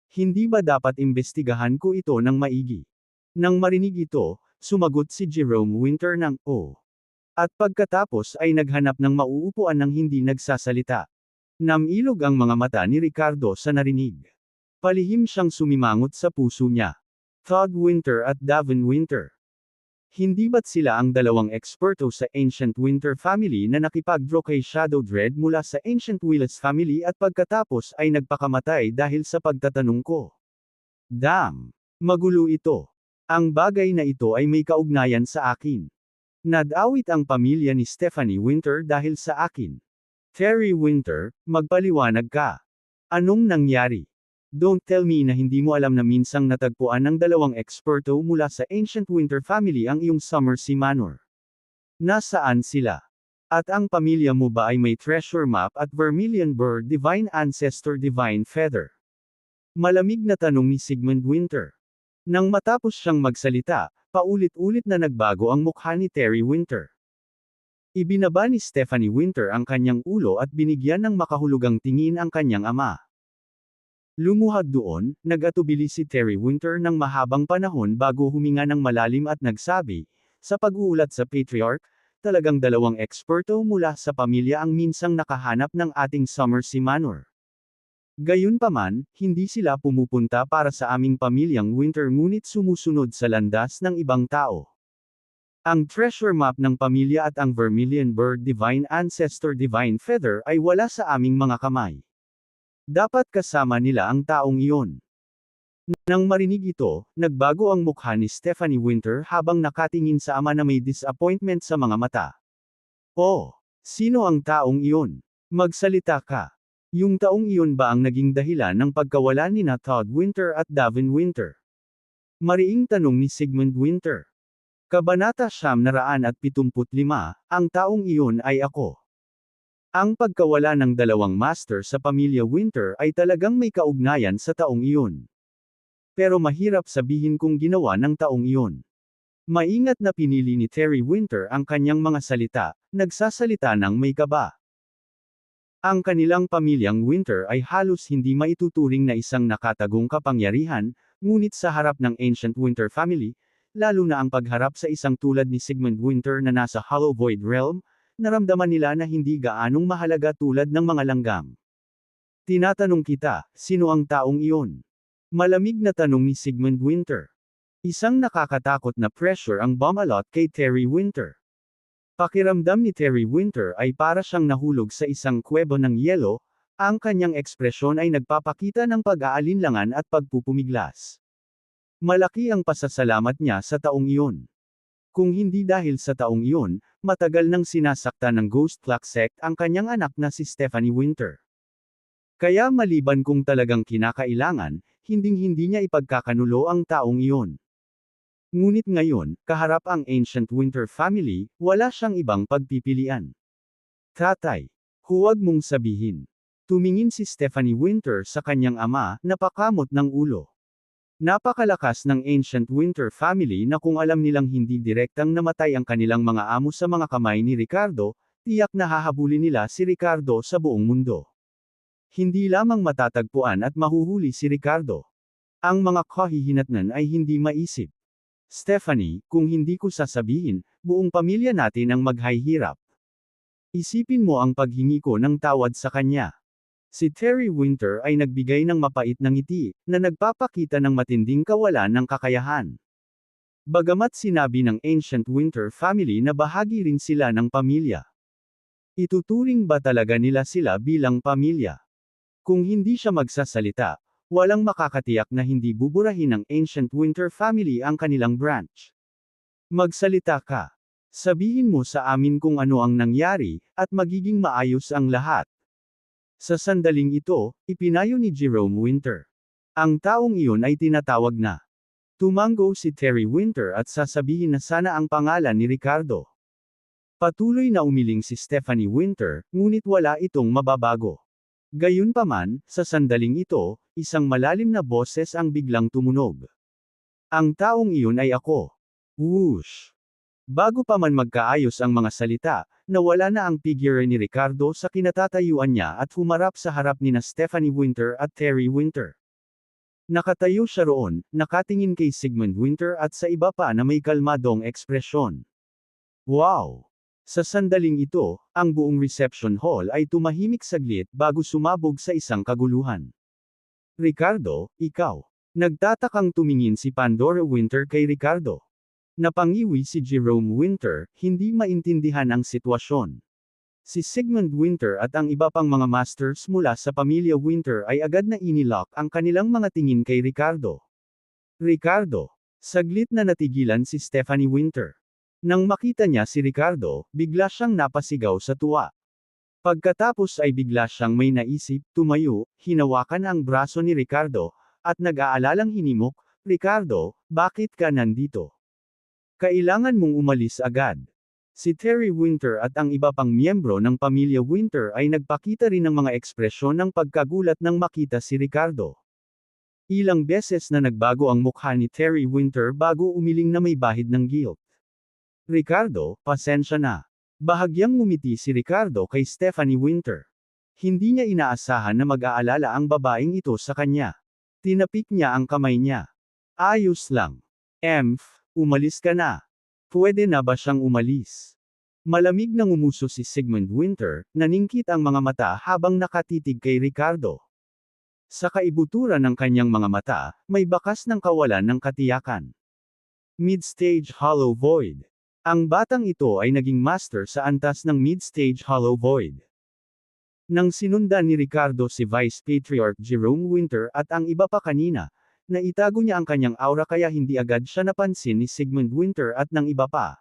Hindi ba dapat imbestigahan ko ito ng maigi? Nang marinig ito, sumagot si Jerome Winter ng, oh. At pagkatapos ay naghanap ng mauupuan ng hindi nagsasalita. Namilog ang mga mata ni Ricardo sa narinig. Palihim siyang sumimangot sa puso niya. Todd Winter at Davon Winter. Hindi ba't sila ang dalawang eksperto sa Ancient Winter family na nakipag-draw kay Shadow Dread mula sa Ancient Willis family at pagkatapos ay nagpakamatay dahil sa pagtatanong ko? Damn! Magulo ito. Ang bagay na ito ay may kaugnayan sa akin. Nadawit ang pamilya ni Stephanie Winter dahil sa akin. Terry Winter, magpaliwanag ka. Anong nangyari? Don't tell me na hindi mo alam na minsang natagpuan ng dalawang eksperto mula sa Ancient Winter family ang iyong Summersea Manor. Nasaan sila? At ang pamilya mo ba ay may treasure map at Vermilion Bird Divine Ancestor Divine Feather? Malamig na tanong ni Sigmund Winter. Nang matapos siyang magsalita, paulit-ulit na nagbago ang mukha ni Terry Winter. Ibinaba ni Stephanie Winter ang kanyang ulo at binigyan ng makahulugang tingin ang kanyang ama. Lumuhad doon, nag-atubili si Terry Winter ng mahabang panahon bago huminga ng malalim at nagsabi, sa pag-uulat sa Patriarch, talagang dalawang eksperto mula sa pamilya ang minsang nakahanap ng ating Summersea Manor. Gayunpaman, hindi sila pumupunta para sa aming pamilyang Winter ngunit sumusunod sa landas ng ibang tao. Ang treasure map ng pamilya at ang Vermilion Bird Divine Ancestor Divine Feather ay wala sa aming mga kamay. Dapat kasama nila ang taong iyon. Nang marinig ito, nagbago ang mukha ni Stephanie Winter habang nakatingin sa ama na may disappointment sa mga mata. Oh, sino ang taong iyon? Magsalita ka. Yung taong iyon ba ang naging dahilan ng pagkawala ni Todd Winter at Davin Winter? Mariing tanong ni Sigmund Winter. Kabanata 975, ang taong iyon ay ako. Ang pagkawala ng dalawang master sa pamilya Winter ay talagang may kaugnayan sa taong iyon. Pero mahirap sabihin kung ginawa ng taong iyon. Maingat na pinili ni Terry Winter ang kanyang mga salita, nagsasalita ng may kaba. Ang kanilang pamilyang Winter ay halos hindi maituturing na isang nakatagong kapangyarihan, ngunit sa harap ng Ancient Winter family, lalo na ang pagharap sa isang tulad ni Sigmund Winter na nasa Hollow Void Realm, naramdaman nila na hindi gaanong mahalaga tulad ng mga langgam. Tinatanong kita, sino ang taong iyon? Malamig na tanong ni Sigmund Winter. Isang nakakatakot na pressure ang bumalot kay Terry Winter. Pakiramdam ni Terry Winter ay para siyang nahulog sa isang kuweba ng yelo, ang kanyang ekspresyon ay nagpapakita ng pag-aalinlangan at pagpupumiglas. Malaki ang pasasalamat niya sa taong iyon. Kung hindi dahil sa taong iyon, matagal nang sinasaktan ng Ghost Clock Sect ang kanyang anak na si Stephanie Winter. Kaya maliban kung talagang kinakailangan, hinding-hindi niya ipagkakanulo ang taong iyon. Ngunit ngayon, kaharap ang Ancient Winter family, wala siyang ibang pagpipilian. Tatay, huwag mong sabihin. Tumingin si Stephanie Winter sa kanyang ama, napakamot ng ulo. Napakalakas ng Ancient Winter family na kung alam nilang hindi direktang namatay ang kanilang mga amo sa mga kamay ni Ricardo, tiyak na hahabulin nila si Ricardo sa buong mundo. Hindi lamang matatagpuan at mahuhuli si Ricardo. Ang mga kahihinatnan ay hindi maisip. Stephanie, kung hindi ko sasabihin, buong pamilya natin ang maghihirap. Isipin mo ang paghingi ko ng tawad sa kanya. Si Terry Winter ay nagbigay ng mapait na ngiti, na nagpapakita ng matinding kawalan ng kakayahan. Bagamat sinabi ng Ancient Winter family na bahagi rin sila ng pamilya. Ituturing ba talaga nila sila bilang pamilya? Kung hindi siya magsasalita, walang makakatiyak na hindi buburahin ng Ancient Winter family ang kanilang branch. Magsalita ka. Sabihin mo sa amin kung ano ang nangyari, at magiging maayos ang lahat. Sa sandaling ito, ipinayo ni Jerome Winter. Ang taong iyon ay tinatawag na. Tumango si Terry Winter at sasabihin na sana ang pangalan ni Ricardo. Patuloy na umiling si Stephanie Winter, ngunit wala itong mababago. Gayunpaman, sa sandaling ito, isang malalim na boses ang biglang tumunog. Ang taong iyon ay ako. Whoosh! Bago pa man magkaayos ang mga salita, nawala na ang figure ni Ricardo sa kinatatayuan niya at humarap sa harap nina Stephanie Winter at Terry Winter. Nakatayo siya roon, nakatingin kay Sigmund Winter at sa iba pa na may kalmadong ekspresyon. Wow! Sa sandaling ito, ang buong reception hall ay tumahimik saglit bago sumabog sa isang kaguluhan. Ricardo, ikaw. Nagtatakang tumingin si Pandora Winter kay Ricardo. Napangiwi si Jerome Winter, hindi maintindihan ang sitwasyon. Si Sigmund Winter at ang iba pang mga masters mula sa pamilya Winter ay agad na inilock ang kanilang mga tingin kay Ricardo. Ricardo. Saglit na natigilan si Stephanie Winter. Nang makita niya si Ricardo, bigla siyang napasigaw sa tuwa. Pagkatapos ay bigla siyang may naisip, tumayo, hinawakan ang braso ni Ricardo, at nag-aalalang hinimok, "Ricardo, bakit ka nandito? Kailangan mong umalis agad." Si Terry Winter at ang iba pang miyembro ng pamilya Winter ay nagpakita rin ng mga ekspresyon ng pagkagulat nang makita si Ricardo. Ilang beses na nagbago ang mukha ni Terry Winter bago umiling na may bahid ng guilt. "Ricardo, pasensya na." Bahagyang ngumiti si Ricardo kay Stephanie Winter. Hindi niya inaasahan na mag-aalala ang babaeng ito sa kanya. Tinapik niya ang kamay niya. "Ayos lang. Umalis ka na." Pwede na ba siyang umalis? Malamig na ngumuso si Sigmund Winter, naningkit ang mga mata habang nakatitig kay Ricardo. Sa kaibuturan ng kanyang mga mata, may bakas ng kawalan ng katiyakan. Mid-stage hollow void. Ang batang ito ay naging master sa antas ng mid-stage hollow void. Nang sinundan ni Ricardo si Vice Patriarch Jerome Winter at ang iba pa kanina, naitago niya ang kanyang aura kaya hindi agad siya napansin ni Sigmund Winter at ng iba pa.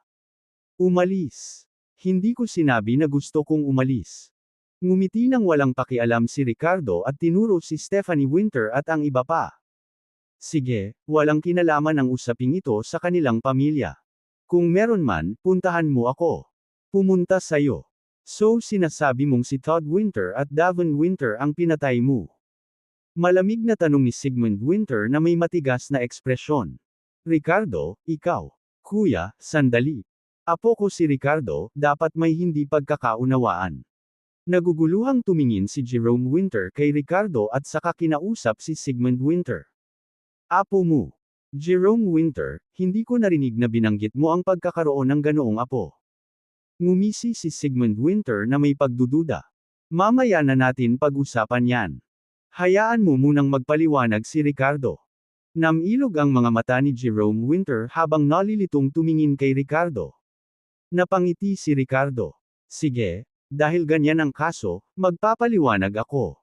"Umalis. Hindi ko sinabi na gusto kong umalis." Ngumiti nang walang pakialam si Ricardo at tinuro si Stephanie Winter at ang iba pa. "Sige, walang kinalaman ang usaping ito sa kanilang pamilya. Kung meron man, puntahan mo ako. Pumunta sa'yo. So sinasabi mong si Todd Winter at Davon Winter ang pinatay mo?" Malamig na tanong ni Sigmund Winter na may matigas na ekspresyon. "Ricardo, ikaw." "Kuya, sandali. Apo ko si Ricardo, dapat may hindi pagkakaunawaan." Naguguluhang tumingin si Jerome Winter kay Ricardo at saka kinausap si Sigmund Winter. "Apo mo. Jerome Winter, hindi ko narinig na binanggit mo ang pagkakaroon ng ganoong apo." Ngumisi si Sigmund Winter na may pagdududa. "Mamaya na natin pag-usapan yan. Hayaan mo munang magpaliwanag si Ricardo." Namilog ang mga mata ni Jerome Winter habang nalilitong tumingin kay Ricardo. Napangiti si Ricardo. "Sige, dahil ganyan ang kaso, magpapaliwanag ako."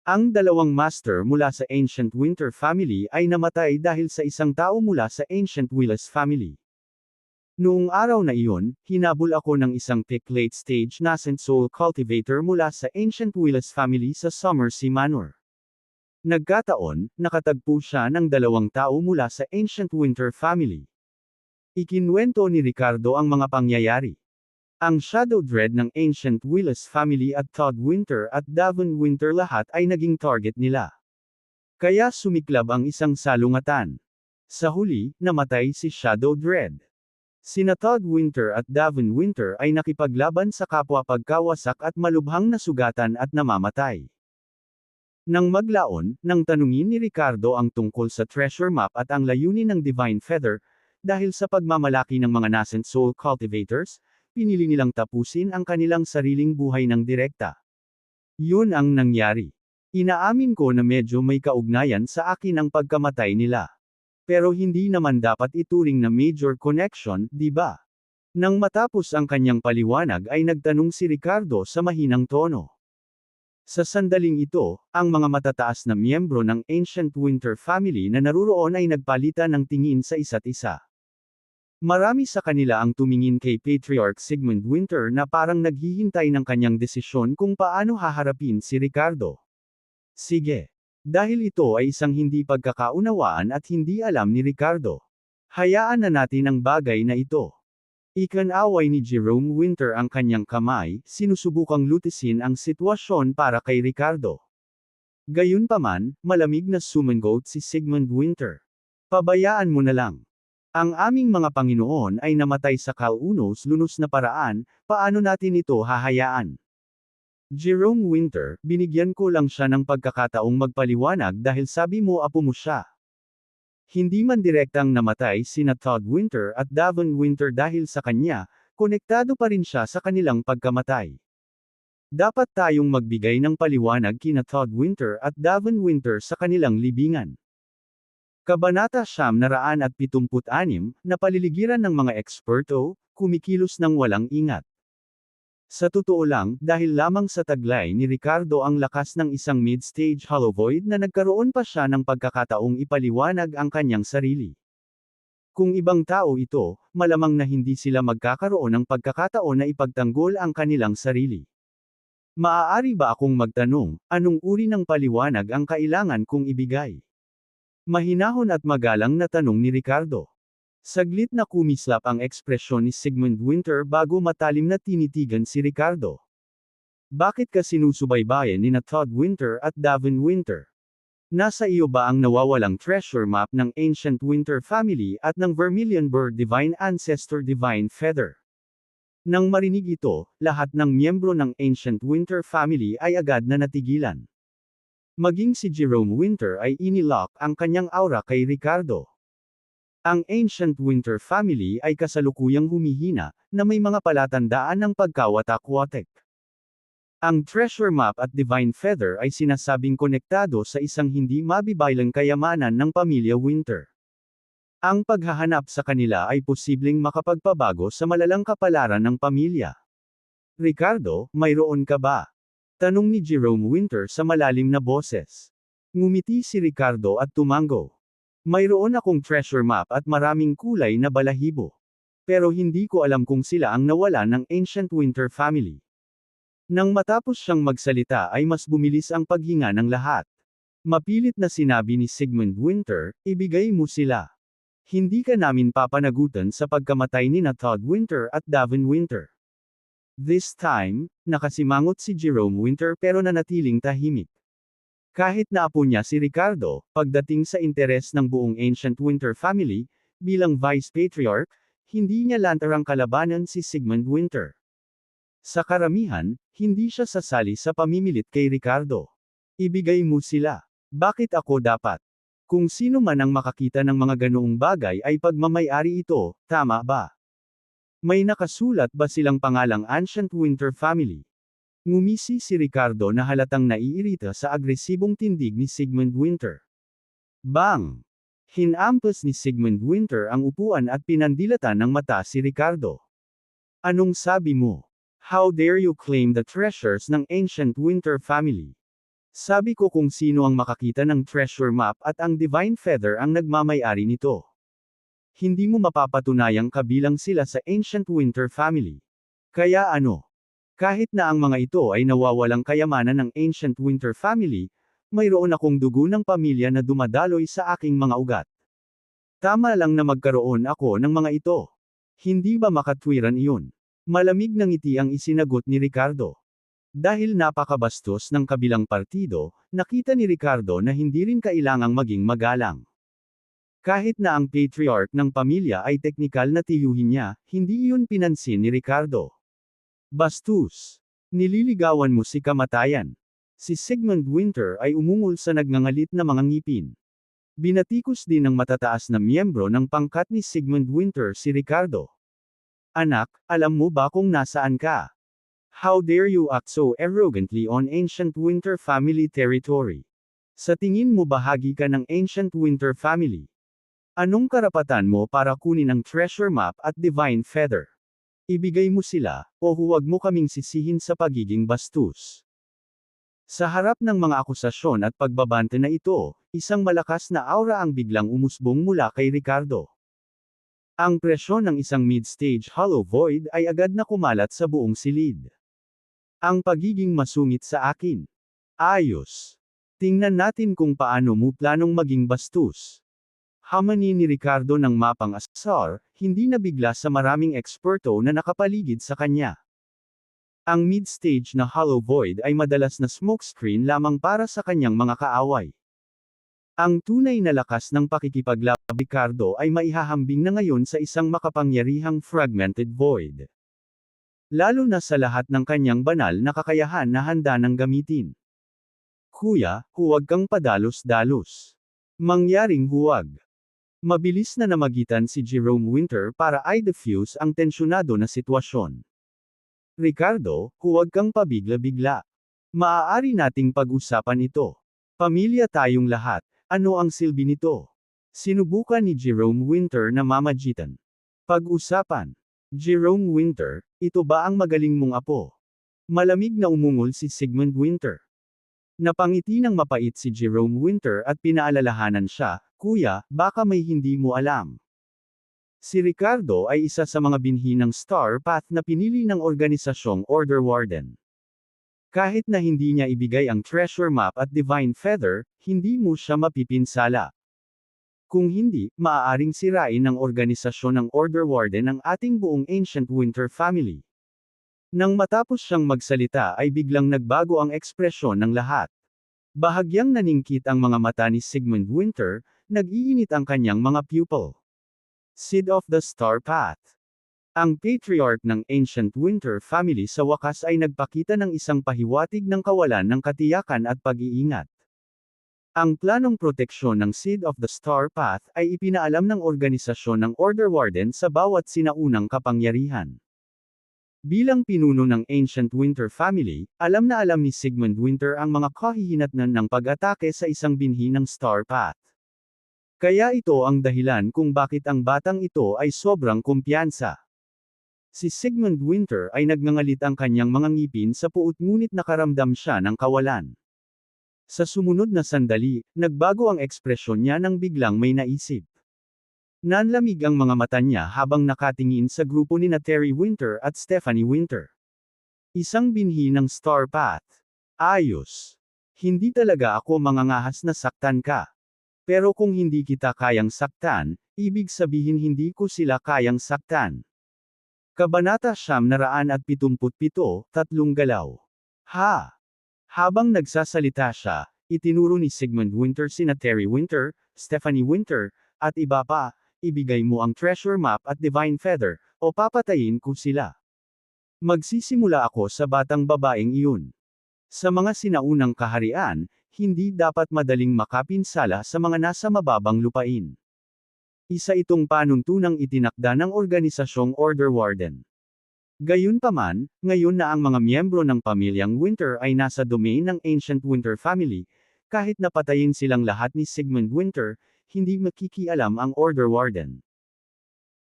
Ang dalawang master mula sa Ancient Winter family ay namatay dahil sa isang tao mula sa Ancient Willis family. Noong araw na iyon, hinabol ako ng isang thick late-stage nascent soul cultivator mula sa Ancient Willis family sa Summersea Manor. Nagkataon, nakatagpo siya ng dalawang tao mula sa Ancient Winter family. Ikinuwento ni Ricardo ang mga pangyayari. Ang Shadow Dread ng Ancient Willis family at Todd Winter at Davon Winter lahat ay naging target nila. Kaya sumiklab ang isang salungatan. Sa huli, namatay si Shadow Dread. Sina Todd Winter at Davon Winter ay nakipaglaban sa kapwa pagkawasak at malubhang nasugatan at namamatay. Nang maglaon, nang tanungin ni Ricardo ang tungkol sa treasure map at ang layunin ng Divine Feather, dahil sa pagmamalaki ng mga nascent soul cultivators, pinili nilang tapusin ang kanilang sariling buhay ng direkta. Yun ang nangyari. Inaamin ko na medyo may kaugnayan sa akin ang pagkamatay nila. Pero hindi naman dapat ituring na major connection, di ba? Nang matapos ang kanyang paliwanag ay nagtanong si Ricardo sa mahinang tono. Sa sandaling ito, ang mga matataas na miyembro ng Ancient Winter family na naruroon ay nagpalitan ng tingin sa isa't isa. Marami sa kanila ang tumingin kay Patriarch Sigmund Winter na parang naghihintay ng kanyang desisyon kung paano haharapin si Ricardo. Sige. Dahil ito ay isang hindi pagkakaunawaan at hindi alam ni Ricardo. Hayaan na natin ang bagay na ito. Ikinaway ni Jerome Winter ang kanyang kamay, sinusubukang lutisin ang sitwasyon para kay Ricardo. Gayunpaman, malamig na sumangot si Sigmund Winter. "Pabayaan mo na lang. Ang aming mga Panginoon ay namatay sa kaunos-lunos na paraan, paano natin ito hahayaan?" Jerome Winter, binigyan ko lang siya ng pagkakataong magpaliwanag dahil sabi mo apo mo siya. Hindi man direktang namatay sina Todd Winter at Davon Winter dahil sa kanya, konektado pa rin siya sa kanilang pagkamatay. Dapat tayong magbigay ng paliwanag kina Todd Winter at Davon Winter sa kanilang libingan. Kabanata 976, na paliligiran ng mga eksperto, kumikilos ng walang ingat. Sa totoo lang, dahil lamang sa taglay ni Ricardo ang lakas ng isang mid-stage hollow void na nagkaroon pa siya ng pagkakataong ipaliwanag ang kanyang sarili. Kung ibang tao ito, malamang na hindi sila magkakaroon ng pagkakataon na ipagtanggol ang kanilang sarili. Maaari ba akong magtanong, anong uri ng paliwanag ang kailangan kong ibigay? Mahinahon at magalang na tanong ni Ricardo. Saglit na kumislap ang ekspresyon ni Sigmund Winter bago matalim na tinitigan si Ricardo. Bakit ka sinusubaybayan ni na Todd Winter at Davin Winter? Nasa iyo ba ang nawawalang treasure map ng Ancient Winter family at ng Vermilion Bird Divine Ancestor Divine Feather? Nang marinig ito, lahat ng miyembro ng Ancient Winter family ay agad na natigilan. Maging si Jerome Winter ay inilock ang kanyang aura kay Ricardo. Ang Ancient Winter family ay kasalukuyang humihina, na may mga palatandaan ng pagkawatak-watek. Ang treasure map at divine feather ay sinasabing konektado sa isang hindi mabibaylang kayamanan ng pamilya Winter. Ang paghahanap sa kanila ay posibleng makapagpabago sa malalang kapalaran ng pamilya. Ricardo, mayroon ka ba? Tanong ni Jerome Winter sa malalim na boses. Ngumiti si Ricardo at tumango. Mayroon akong treasure map at maraming kulay na balahibo. Pero hindi ko alam kung sila ang nawala ng Ancient Winter family. Nang matapos siyang magsalita ay mas bumilis ang paghinga ng lahat. Mapilit na sinabi ni Sigmund Winter, ibigay mo sila. Hindi ka namin papanagutan sa pagkamatay ni na Todd Winter at Davin Winter. This time, nakasimangot si Jerome Winter pero nanatiling tahimik. Kahit na apo niya si Ricardo, pagdating sa interes ng buong Ancient Winter family, bilang Vice Patriarch, hindi niya lantarang kalabanan si Sigmund Winter. Sa karamihan, hindi siya sasali sa pamimilit kay Ricardo. Ibigay mo sila. Bakit ako dapat? Kung sino man ang makakita ng mga ganoong bagay ay pagmamay-ari ito, tama ba? May nakasulat ba silang pangalang Ancient Winter family? Ngumisi si Ricardo na halatang naiirita sa agresibong tindig ni Sigmund Winter. Bang! Hinampas ni Sigmund Winter ang upuan at pinandilatan ng mata si Ricardo. Anong sabi mo? How dare you claim the treasures ng Ancient Winter family? Sabi ko kung sino ang makakita ng treasure map at ang divine feather ang nagmamay-ari nito. Hindi mo mapapatunayang kabilang sila sa Ancient Winter family. Kaya ano? Kahit na ang mga ito ay nawawalang kayamanan ng Ancient Winter family, mayroon akong dugo ng pamilya na dumadaloy sa aking mga ugat. Tama lang na magkaroon ako ng mga ito. Hindi ba makatwiran iyon? Malamig ng ngiti ang isinagot ni Ricardo. Dahil napakabastos ng kabilang partido, nakita ni Ricardo na hindi rin kailangang maging magalang. Kahit na ang patriarch ng pamilya ay teknikal na tiyuhin niya, hindi iyon pinansin ni Ricardo. Bastos! Nililigawan mo si kamatayan. Si Sigmund Winter ay umungol sa nagngangalit na mga ngipin. Binatikos din ng matataas na miyembro ng pangkat ni Sigmund Winter si Ricardo. Anak, alam mo ba kung nasaan ka? How dare you act so arrogantly on Ancient Winter family territory? Sa tingin mo bahagi ka ng Ancient Winter family? Anong karapatan mo para kunin ang treasure map at divine feather? Ibigay mo sila, o huwag mo kaming sisihin sa pagiging bastos. Sa harap ng mga akusasyon at pagbabante na ito, isang malakas na aura ang biglang umusbong mula kay Ricardo. Ang presyon ng isang mid-stage hollow void ay agad na kumalat sa buong silid. Ang pagiging masungit sa akin. Ayos. Tingnan natin kung paano mo planong maging bastos. Hamani ni Ricardo ng mapang asar, hindi nabigla sa maraming eksperto na nakapaligid sa kanya. Ang mid-stage na hollow void ay madalas na smokescreen lamang para sa kanyang mga kaaway. Ang tunay na lakas ng pakikipaglab Ricardo ay maihahambing na ngayon sa isang makapangyarihang fragmented void. Lalo na sa lahat ng kanyang banal na kakayahan na handa ng gamitin. Kuya, huwag kang padalos-dalos. Mangyaring huwag. Mabilis na namagitan si Jerome Winter para i-defuse ang tensyonado na sitwasyon. Ricardo, huwag kang pabigla-bigla. Maaari nating pag-usapan ito. Pamilya tayong lahat. Ano ang silbi nito? Sinubukan ni Jerome Winter na mamagitan. Pag-usapan. Jerome Winter, ito ba ang magaling mong apo? Malamig na umungol si Sigmund Winter. Napangiti ng mapait si Jerome Winter at pinaalalahanan siya, Kuya, baka may hindi mo alam. Si Ricardo ay isa sa mga binhi ng Star Path na pinili ng organisasyong Order Warden. Kahit na hindi niya ibigay ang Treasure Map at Divine Feather, hindi mo siya mapipinsala. Kung hindi, maaaring sirain ng organisasyon ng Order Warden ang ating buong Ancient Winter family. Nang matapos siyang magsalita ay biglang nagbago ang ekspresyon ng lahat. Bahagyang naningkit ang mga mata ni Sigmund Winter, nag-iinit ang kanyang mga pupil. Seed of the Star Path. Ang patriarch ng Ancient Winter family sa wakas ay nagpakita ng isang pahiwatig ng kawalan ng katiyakan at pag-iingat. Ang planong proteksyon ng Seed of the Star Path ay ipinaalam ng organisasyon ng Order Warden sa bawat sinaunang kapangyarihan. Bilang pinuno ng Ancient Winter family, alam na alam ni Sigmund Winter ang mga kahihinatnan ng pag-atake sa isang binhi ng Star Path. Kaya ito ang dahilan kung bakit ang batang ito ay sobrang kumpiyansa. Si Sigmund Winter ay nagngangalit ang kanyang mga ngipin sa puot ngunit nakaramdam siya ng kawalan. Sa sumunod na sandali, nagbago ang ekspresyon niya nang biglang may naisip. Nanlamig ang mga mata niya habang nakatingin sa grupo ni Terry Winter at Stephanie Winter. Isang binhi ng Star Path. Ayos. Hindi talaga ako mangangahas na saktan ka. Pero kung hindi kita kayang saktan, ibig sabihin hindi ko sila kayang saktan. Kabanata 977, Tatlong Galaw. Ha! Habang nagsasalita siya, itinuro ni Sigmund Winter sina Terry Winter, Stephanie Winter, at iba pa, ibigay mo ang Treasure Map at Divine Feather, o papatayin ko sila. Magsisimula ako sa batang babaeng iyon. Sa mga sinaunang kaharian, hindi dapat madaling makapinsala sa mga nasa mababang lupain. Isa itong panuntunang itinakda ng organisasyong Order Warden. Gayunpaman, ngayon na ang mga miyembro ng pamilyang Winter ay nasa domain ng Ancient Winter family, kahit napatayin silang lahat ni Sigmund Winter, hindi makikialam ang Order Warden.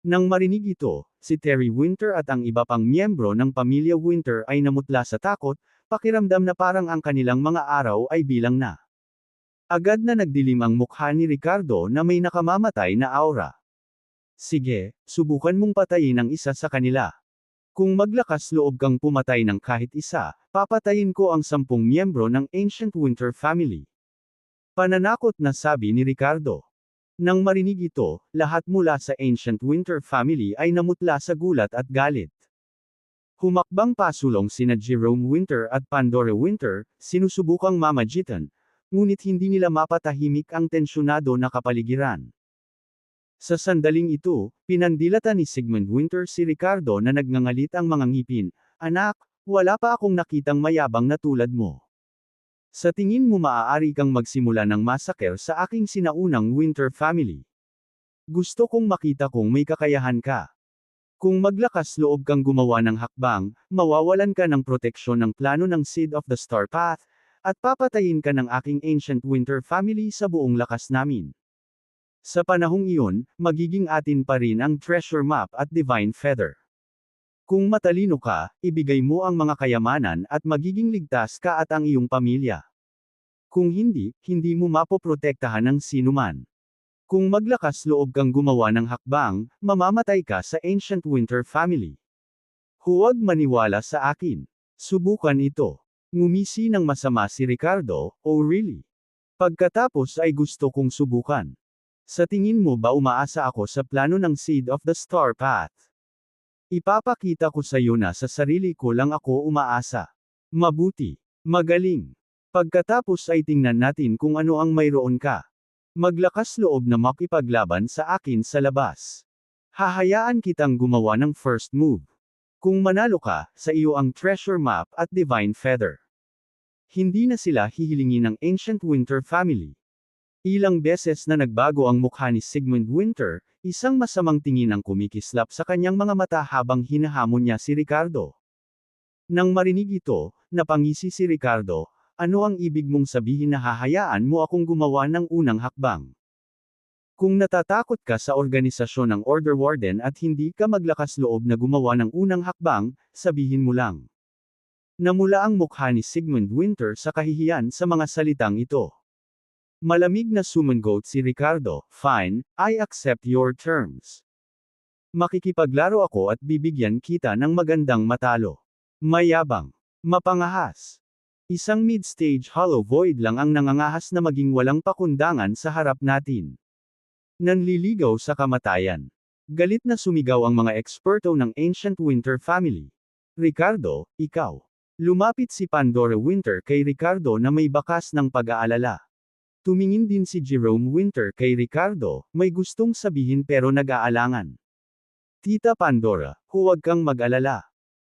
Nang marinig ito, si Terry Winter at ang iba pang miyembro ng pamilya Winter ay namutla sa takot, pakiramdam na parang ang kanilang mga araw ay bilang na. Agad na nagdilim ang mukha ni Ricardo na may nakamamatay na aura. Sige, subukan mong patayin ang isa sa kanila. Kung maglakas loob kang pumatay ng kahit isa, papatayin ko ang 10 miyembro ng Ancient Winter family. Pananakot na sabi ni Ricardo. Nang marinig ito, lahat mula sa Ancient Winter family ay namutla sa gulat at galit. Humakbang pasulong sina Jerome Winter at Pandora Winter, sinusubukang mamagitan, ngunit hindi nila mapatahimik ang tensyonado na kapaligiran. Sa sandaling ito, pinandilatan ni Sigmund Winter si Ricardo na nagngangalit ang mga ngipin, "Anak, wala pa akong nakitang mayabang na tulad mo. Sa tingin mo maaari kang magsimula ng massacre sa aking sinaunang Winter family. Gusto kong makita kung may kakayahan ka. Kung maglakas loob kang gumawa ng hakbang, mawawalan ka ng proteksyon ng plano ng Seed of the Star Path, at papatayin ka ng aking Ancient Winter family sa buong lakas namin. Sa panahong iyon, magiging atin pa rin ang Treasure Map at Divine Feather. Kung matalino ka, ibigay mo ang mga kayamanan at magiging ligtas ka at ang iyong pamilya. Kung hindi, hindi mo mapoprotektahan ng sinuman. Kung maglakas loob kang gumawa ng hakbang, mamamatay ka sa Ancient Winter family. Huwag maniwala sa akin. Subukan ito." Ngumisi ng masama si Ricardo, "Oh really? Pagkatapos ay gusto kong subukan. Sa tingin mo ba umaasa ako sa plano ng Seed of the Star Path? Ipapakita ko sa iyo na sa sarili ko lang ako umaasa. Mabuti. Magaling. Pagkatapos ay tingnan natin kung ano ang mayroon ka. Maglakas loob na makipaglaban sa akin sa labas. Hahayaan kitang gumawa ng first move. Kung manalo ka, sa iyo ang Treasure Map at Divine Feather." Hindi na sila hihilingin ng Ancient Winter family. Ilang beses na nagbago ang mukha ni Sigmund Winter, isang masamang tingin ang kumikislap sa kanyang mga mata habang hinahamon niya si Ricardo. Nang marinig ito, napangisi si Ricardo, "Ano ang ibig mong sabihin na hahayaan mo akong gumawa ng unang hakbang? Kung natatakot ka sa organisasyon ng Order Warden at hindi ka maglakas loob na gumawa ng unang hakbang, sabihin mo lang." Namula ang mukha ni Sigmund Winter sa kahihiyan sa mga salitang ito. Malamig na sumangot si Ricardo, "Fine, I accept your terms. Makikipaglaro ako at bibigyan kita ng magandang matalo. Mayabang. Mapangahas. Isang mid-stage hollow void lang ang nangangahas na maging walang pakundangan sa harap natin. Nanliligaw sa kamatayan. Galit na sumigaw ang mga eksperto ng Ancient Winter family. Ricardo, ikaw. Lumapit si Pandora Winter kay Ricardo na may bakas ng pag-aalala. Tumingin din si Jerome Winter kay Ricardo, may gustong sabihin pero nag-aalangan. Tita Pandora, huwag kang mag-alala.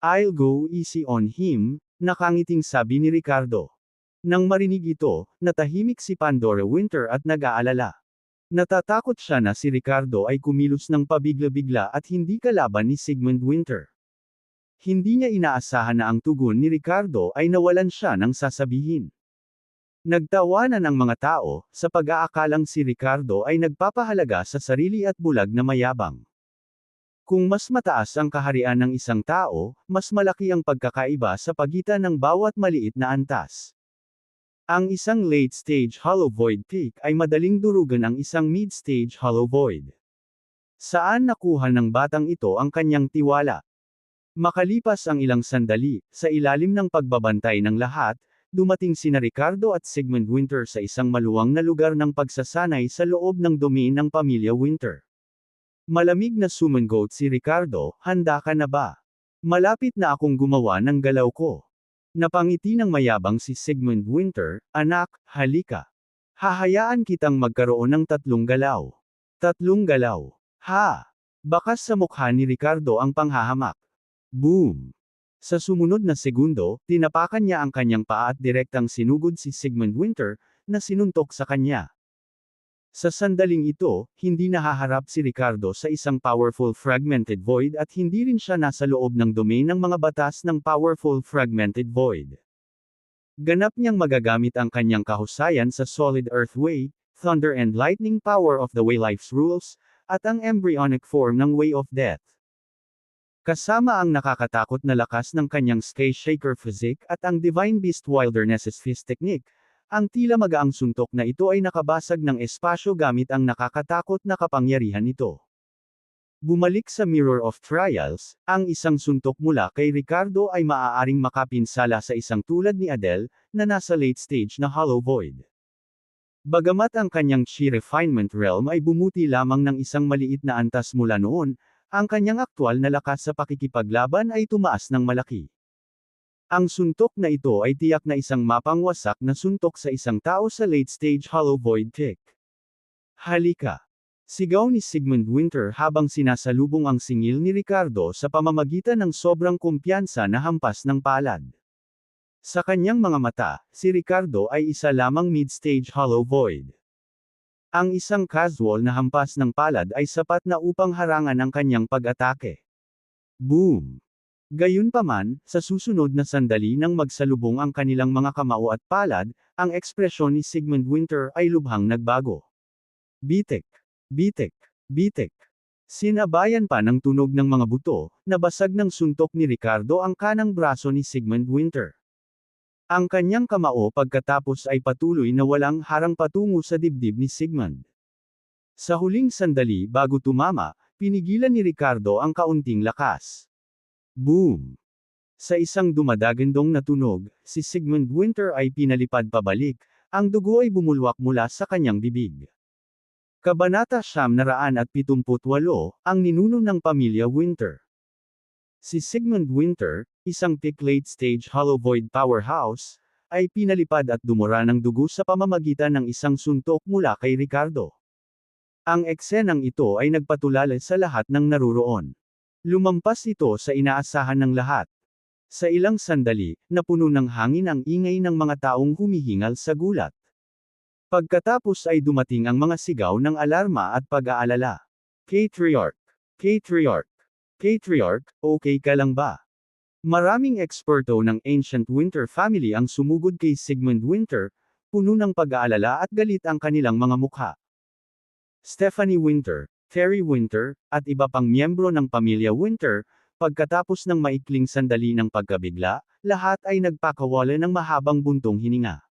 I'll go easy on him, nakangiting sabi ni Ricardo. Nang marinig ito, natahimik si Pandora Winter at nag-aalala. Natatakot siya na si Ricardo ay kumilos ng pabigla-bigla at hindi kalaban ni Sigmund Winter. Hindi niya inaasahan na ang tugon ni Ricardo ay nawalan siya ng sasabihin. Nagtawanan ang mga tao, sa pag-aakalang si Ricardo ay nagpapahalaga sa sarili at bulag na mayabang. Kung mas mataas ang kaharian ng isang tao, mas malaki ang pagkakaiba sa pagitan ng bawat maliit na antas. Ang isang late-stage hollow void peak ay madaling durugan ang isang mid-stage hollow void. Saan nakuha ng batang ito ang kanyang tiwala? Makalipas ang ilang sandali, sa ilalim ng pagbabantay ng lahat, dumating sina Ricardo at Sigmund Winter sa isang maluwang na lugar ng pagsasanay sa loob ng domain ng pamilya Winter. Malamig na sumangot si Ricardo, handa ka na ba? Malapit na akong gumawa ng galaw ko. Napangiti ng mayabang si Sigmund Winter, anak, halika. Hahayaan kitang magkaroon ng 3 galaw. 3 galaw. Ha! Bakas sa mukha ni Ricardo ang panghahamak. Boom! Sa sumunod na segundo, tinapakan niya ang kanyang paa at direktang sinugod si Sigmund Winter, na sinuntok sa kanya. Sa sandaling ito, hindi nahaharap si Ricardo sa isang powerful fragmented void at hindi rin siya nasa loob ng domain ng mga batas ng powerful fragmented void. Ganap niyang magagamit ang kanyang kahusayan sa solid earth way, thunder and lightning power of the way life's rules, at ang embryonic form ng way of death. Kasama ang nakakatakot na lakas ng kanyang Sky Shaker physique at ang Divine Beast Wilderness's Fist technique, ang tila magaang suntok na ito ay nakabasag ng espasyo gamit ang nakakatakot na kapangyarihan nito. Bumalik sa Mirror of Trials, ang isang suntok mula kay Ricardo ay maaaring makapinsala sa isang tulad ni Adele, na nasa late stage na hollow void. Bagamat ang kanyang chi refinement realm ay bumuti lamang ng isang maliit na antas mula noon, ang kanyang aktwal na lakas sa pakikipaglaban ay tumaas ng malaki. Ang suntok na ito ay tiyak na isang mapangwasak na suntok sa isang tao sa late-stage hollow void tick. Halika! Sigaw ni Sigmund Winter habang sinasalubong ang singil ni Ricardo sa pamamagitan ng sobrang kumpiyansa na hampas ng palad. Sa kanyang mga mata, si Ricardo ay isa lamang mid-stage hollow void. Ang isang casual na hampas ng palad ay sapat na upang harangan ang kanyang pag-atake. Boom! Gayunpaman, sa susunod na sandali nang magsalubong ang kanilang mga kamao at palad, ang ekspresyon ni Sigmund Winter ay lubhang nagbago. Bitik! Bitik! Bitik! Sinabayan pa ng tunog ng mga buto, nabasag ng suntok ni Ricardo ang kanang braso ni Sigmund Winter. Ang kanyang kamao pagkatapos ay patuloy na walang harang patungo sa dibdib ni Sigmund. Sa huling sandali bago tumama, pinigilan ni Ricardo ang kaunting lakas. Boom! Sa isang dumadagandong na tunog, si Sigmund Winter ay pinalipad pabalik, ang dugo ay bumulwak mula sa kanyang bibig. Kabanata 978, ang ninuno ng pamilya Winter. Si Sigmund Winter, isang peak late-stage hollow void powerhouse, ay pinalipad at dumura ng dugo sa pamamagitan ng isang suntok mula kay Ricardo. Ang eksenang ito ay nagpatulala sa lahat ng naruroon. Lumampas ito sa inaasahan ng lahat. Sa ilang sandali, napuno ng hangin ang ingay ng mga taong humihingal sa gulat. Pagkatapos ay dumating ang mga sigaw ng alarma at pag-aalala. Patriarch! Patriarch! Patriarch, okay ka lang ba? Maraming eksperto ng Ancient Winter family ang sumugod kay Sigmund Winter, puno ng pag-aalala at galit ang kanilang mga mukha. Stephanie Winter, Terry Winter, at iba pang miyembro ng pamilya Winter, pagkatapos ng maikling sandali ng pagkabigla, lahat ay nagpakawala ng mahabang buntong hininga.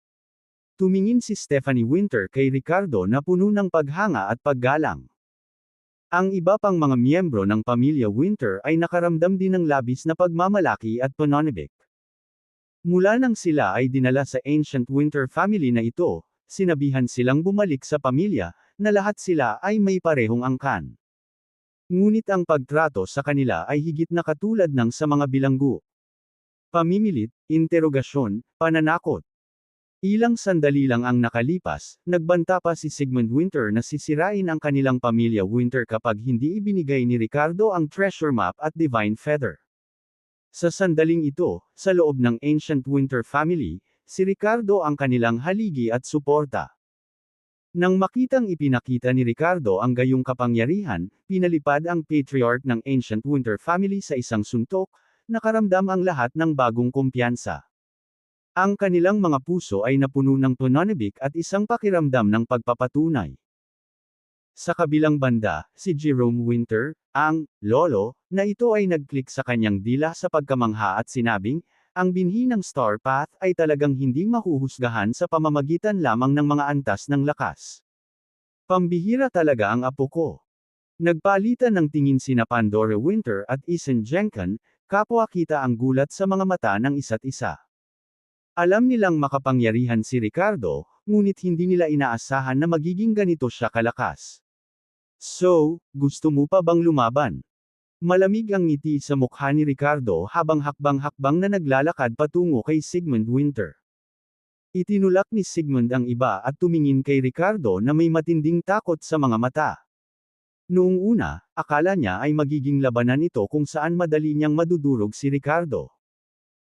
Tumingin si Stephanie Winter kay Ricardo na puno ng paghanga at paggalang. Ang iba pang mga miyembro ng pamilya Winter ay nakaramdam din ng labis na pagmamalaki at pananabik. Mula nang sila ay dinala sa Ancient Winter family na ito, sinabihan silang bumalik sa pamilya, na lahat sila ay may parehong angkan. Ngunit ang pagtrato sa kanila ay higit na katulad ng sa mga bilanggo. Pamimilit, interogasyon, pananakot. Ilang sandali lang ang nakalipas, nagbanta pa si Sigmund Winter na sisirain ang kanilang pamilya Winter kapag hindi ibinigay ni Ricardo ang treasure map at divine feather. Sa sandaling ito, sa loob ng Ancient Winter family, si Ricardo ang kanilang haligi at suporta. Nang makitang ipinakita ni Ricardo ang gayong kapangyarihan, pinalipad ang patriarch ng Ancient Winter family sa isang suntok, nakaramdam ang lahat ng bagong kumpiyansa. Ang kanilang mga puso ay napuno ng pananabik at isang pakiramdam ng pagpapatunay. Sa kabilang banda, si Jerome Winter, ang lolo, na ito ay nag-click sa kanyang dila sa pagkamangha at sinabing, ang binhi ng Star Path ay talagang hindi mahuhusgahan sa pamamagitan lamang ng mga antas ng lakas. Pambihira talaga ang apo ko. Nagpalitan ng tingin sina Pandora Winter at Ethan Jenkin, kapwa kita ang gulat sa mga mata ng isa't isa. Alam nilang makapangyarihan si Ricardo, ngunit hindi nila inaasahan na magiging ganito siya kalakas. So, gusto mo pa bang lumaban? Malamig ang ngiti sa mukha ni Ricardo habang hakbang-hakbang na naglalakad patungo kay Sigmund Winter. Itinulak ni Sigmund ang iba at tumingin kay Ricardo na may matinding takot sa mga mata. Noong una, akala niya ay magiging labanan ito kung saan madali niyang madudurog si Ricardo.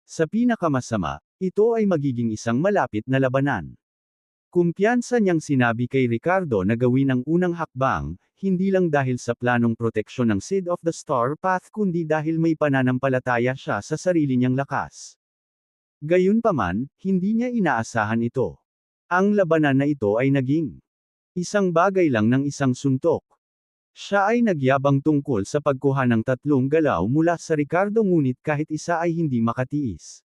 Sa pinakamasama, ito ay magiging isang malapit na labanan. Kumpiyansa niyang sinabi kay Ricardo na gawin ang unang hakbang, hindi lang dahil sa planong proteksyon ng Seed of the Star Path kundi dahil may pananampalataya siya sa sarili niyang lakas. Gayunpaman, hindi niya inaasahan ito. Ang labanan na ito ay naging isang bagay lang ng isang suntok. Siya ay nagyabang tungkol sa pagkuha ng 3 galaw mula sa Ricardo ngunit kahit isa ay hindi makatiis.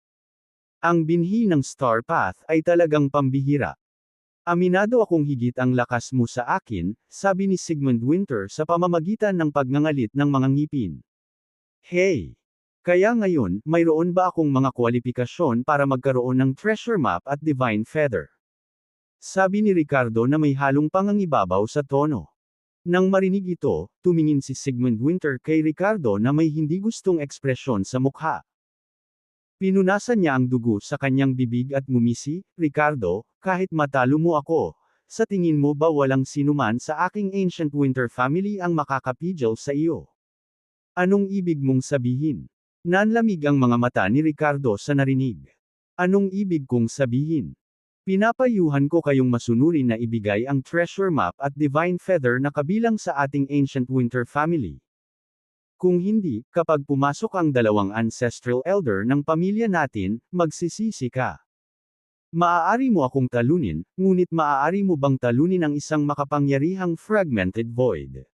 Ang binhi ng Star Path ay talagang pambihira. Aminado akong higit ang lakas mo sa akin, sabi ni Sigmund Winter sa pamamagitan ng pagngangalit ng mga ngipin. Hey! Kaya ngayon, mayroon ba akong mga kwalifikasyon para magkaroon ng treasure map at divine feather? Sabi ni Ricardo na may halong pangangibabaw sa tono. Nang marinig ito, tumingin si Sigmund Winter kay Ricardo na may hindi gustong ekspresyon sa mukha. Pinunasan niya ang dugo sa kanyang bibig at ngumisi, Ricardo, kahit matalo mo ako, sa tingin mo ba walang sinuman sa aking Ancient Winter family ang makakapigil sa iyo? Anong ibig mong sabihin? Nanlamig ang mga mata ni Ricardo sa narinig. Anong ibig kong sabihin? Pinapayuhan ko kayong masunurin na ibigay ang treasure map at divine feather na kabilang sa ating Ancient Winter family. Kung hindi, kapag pumasok ang 2 ancestral elder ng pamilya natin, magsisisi ka. Maaari mo akong talunin, ngunit maaari mo bang talunin ang isang makapangyarihang fragmented void?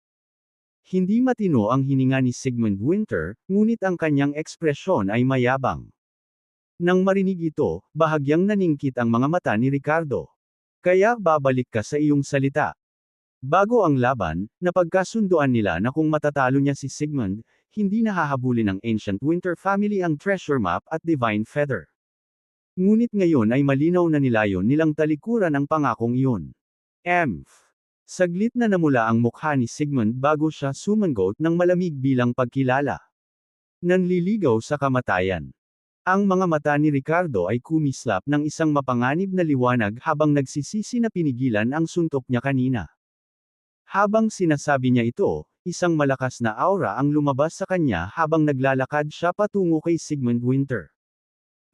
Hindi matino ang hininga ni Sigmund Winter, ngunit ang kanyang ekspresyon ay mayabang. Nang marinig ito, bahagyang naningkit ang mga mata ni Ricardo. Kaya babalik ka sa iyong salita. Bago ang laban, napagkasunduan nila na kung matatalo niya si Sigmund, hindi nahahabulin ng Ancient Winter family ang treasure map at divine feather. Ngunit ngayon ay malinaw na nilayon nilang talikuran ang pangakong iyon. Saglit na namula ang mukha ni Sigmund bago siya sumangot ng malamig bilang pagkilala. Nanliligaw sa kamatayan. Ang mga mata ni Ricardo ay kumislap ng isang mapanganib na liwanag habang nagsisisi na pinigilan ang suntok niya kanina. Habang sinasabi niya ito, isang malakas na aura ang lumabas sa kanya habang naglalakad siya patungo kay Sigmund Winter.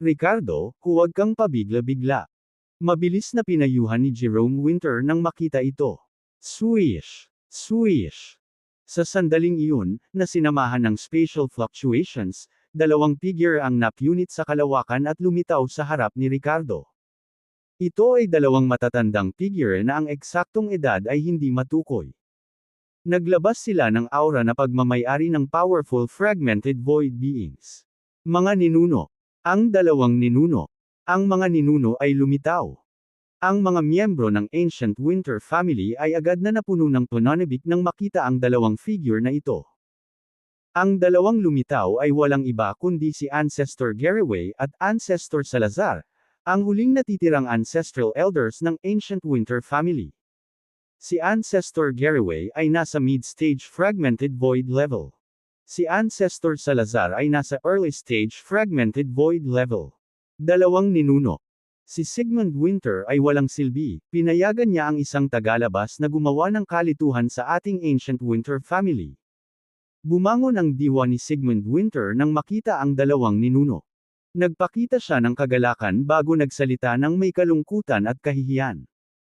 Ricardo, huwag kang pabigla-bigla. Mabilis na pinayuhan ni Jerome Winter nang makita ito. Swish! Swish! Sa sandaling iyon, na sinamahan ng spatial fluctuations, 2 figure ang napunit sa kalawakan at lumitaw sa harap ni Ricardo. Ito ay 2 matatandang figure na ang eksaktong edad ay hindi matukoy. Naglabas sila ng aura na pagmamayari ng powerful fragmented void beings. Mga ninuno. Ang 2 ninuno. Ang mga ninuno ay lumitaw. Ang mga miyembro ng Ancient Winter family ay agad na napuno ng pananabik nang makita ang dalawang figure na ito. Ang dalawang lumitaw ay walang iba kundi si Ancestor Garraway at Ancestor Salazar, ang huling natitirang ancestral elders ng Ancient Winter family. Si Ancestor Garraway ay nasa mid-stage fragmented void level. Si Ancestor Salazar ay nasa early-stage fragmented void level. Dalawang ninuno. Si Sigmund Winter ay walang silbi, pinayagan niya ang isang tagalabas na gumawa ng kalituhan sa ating Ancient Winter family. Bumangon ang diwa ni Sigmund Winter nang makita ang dalawang ninuno. Nagpakita siya ng kagalakan bago nagsalita ng may kalungkutan at kahihiyan.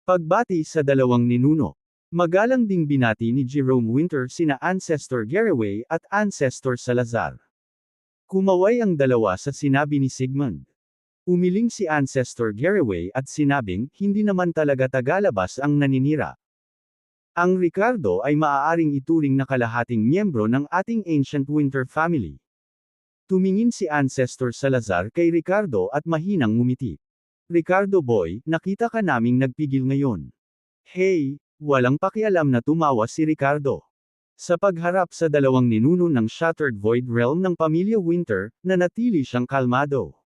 Pagbati sa dalawang ninuno. Magalang ding binati ni Jerome Winter sina Ancestor Garraway at Ancestor Salazar. Kumaway ang dalawa sa sinabi ni Sigmund. Umiling si Ancestor Garraway at sinabing, hindi naman talaga tagalabas ang naninira. Ang Ricardo ay maaaring ituring na kalahating miyembro ng ating Ancient Winter family. Tumingin si Ancestor Salazar kay Ricardo at mahinang ngumiti. Ricardo boy, nakita ka naming nagpigil ngayon. Hey, walang pakialam na tumawa si Ricardo. Sa pagharap sa dalawang ninuno ng Shattered Void Realm ng pamilya Winter, nanatili siyang kalmado.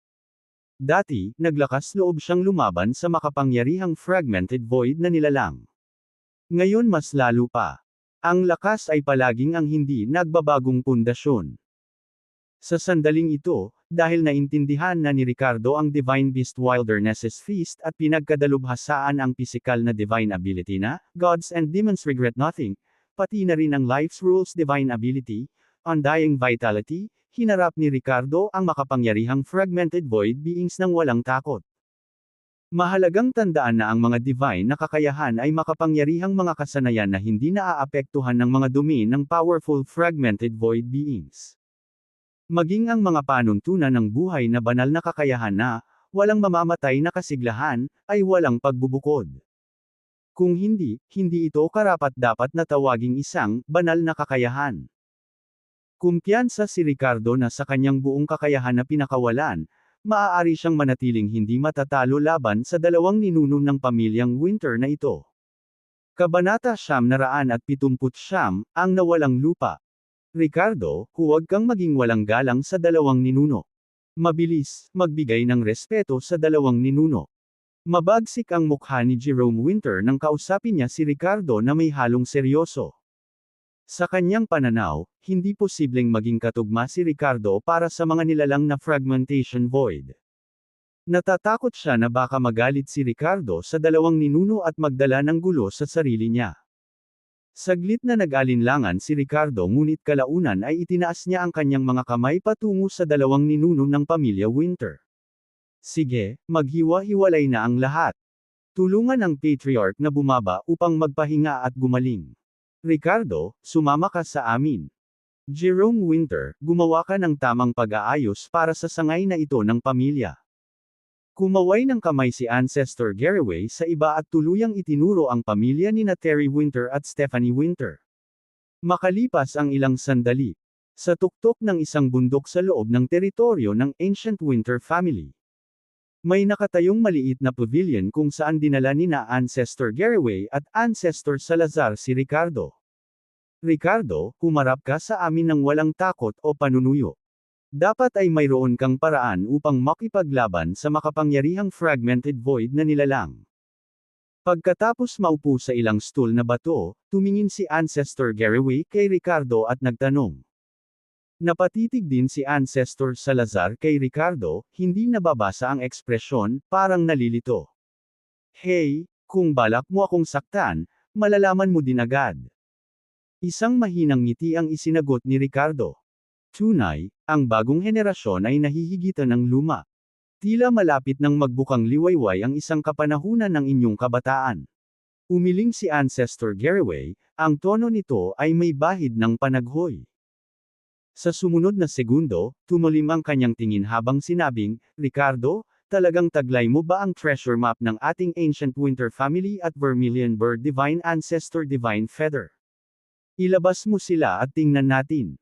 Dati, naglakas loob siyang lumaban sa makapangyarihang fragmented void na nilalang. Ngayon mas lalo pa. Ang lakas ay palaging ang hindi nagbabagong pundasyon. Sa sandaling ito, dahil naintindihan na ni Ricardo ang Divine Beast Wilderness's Feast at pinagkadalubhasaan ang pisikal na divine ability na, Gods and Demons Regret Nothing, pati na rin ang Life's Rules Divine Ability, Undying Vitality, hinarap ni Ricardo ang makapangyarihang fragmented void beings nang walang takot. Mahalagang tandaan na ang mga divine na kakayahan ay makapangyarihang mga kasanayan na hindi naaapektuhan ng mga domain ng powerful fragmented void beings. Maging ang mga panuntunan ng buhay na banal na kakayahan na, walang mamamatay na kasiglahan, ay walang pagbubukod. Kung hindi ito karapat-dapat na tawaging isang banal na kakayahan. Kumpiyansa si Ricardo na sa kanyang buong kakayahan na pinakawalan, maaari siyang manatiling hindi matatalo laban sa dalawang ninuno ng pamilyang Winter na ito. Kabanata 979, ang nawalang lupa. Ricardo, huwag kang maging walang galang sa dalawang ninuno. Mabilis, magbigay ng respeto sa dalawang ninuno. Mabagsik ang mukha ni Jerome Winter nang kausapin niya si Ricardo na may halong seryoso. Sa kanyang pananaw, hindi posibleng maging katugma si Ricardo para sa mga nilalang na fragmentation void. Natatakot siya na baka magalit si Ricardo sa dalawang ninuno at magdala ng gulo sa sarili niya. Saglit na nag-alinlangan si Ricardo ngunit kalaunan ay itinaas niya ang kanyang mga kamay patungo sa dalawang ninuno ng pamilya Winter. Sige, maghiwa-hiwalay na ang lahat. Tulungan ang patriarch na bumaba upang magpahinga at gumaling. Ricardo, sumama ka sa amin. Jerome Winter, gumawa ka ng tamang pag-aayos para sa sangay na ito ng pamilya. Kumaway ng kamay si Ancestor Garraway sa iba at tuluyang itinuro ang pamilya ni Terry Winter at Stephanie Winter. Makalipas ang ilang sandali, sa tuktok ng isang bundok sa loob ng teritoryo ng Ancient Winter family, may nakatayong maliit na pavilion kung saan dinala ni Ancestor Garraway at Ancestor Salazar si Ricardo. Ricardo, humarap ka sa amin ng walang takot o panunuyo. Dapat ay mayroon kang paraan upang makipaglaban sa makapangyarihang fragmented void na nilalang. Pagkatapos maupo sa ilang stool na bato, tumingin si Ancestor Garraway kay Ricardo at nagtanong. Napatitig din si Ancestor Salazar kay Ricardo, hindi nababasa ang ekspresyon, parang nalilito. Hey, kung balak mo akong saktan, malalaman mo din agad. Isang mahinang ngiti ang isinagot ni Ricardo. Tunay, ang bagong henerasyon ay nahihigitan ng luma. Tila malapit nang magbukang liwayway ang isang kapanahunan ng inyong kabataan. Umiling si Ancestor Garraway, ang tono nito ay may bahid ng panaghoy. Sa sumunod na segundo, tumalim ang kanyang tingin habang sinabing, Ricardo, talagang taglay mo ba ang treasure map ng ating Ancient Winter family at Vermilion Bird Divine Ancestor Divine Feather? Ilabas mo sila at tingnan natin.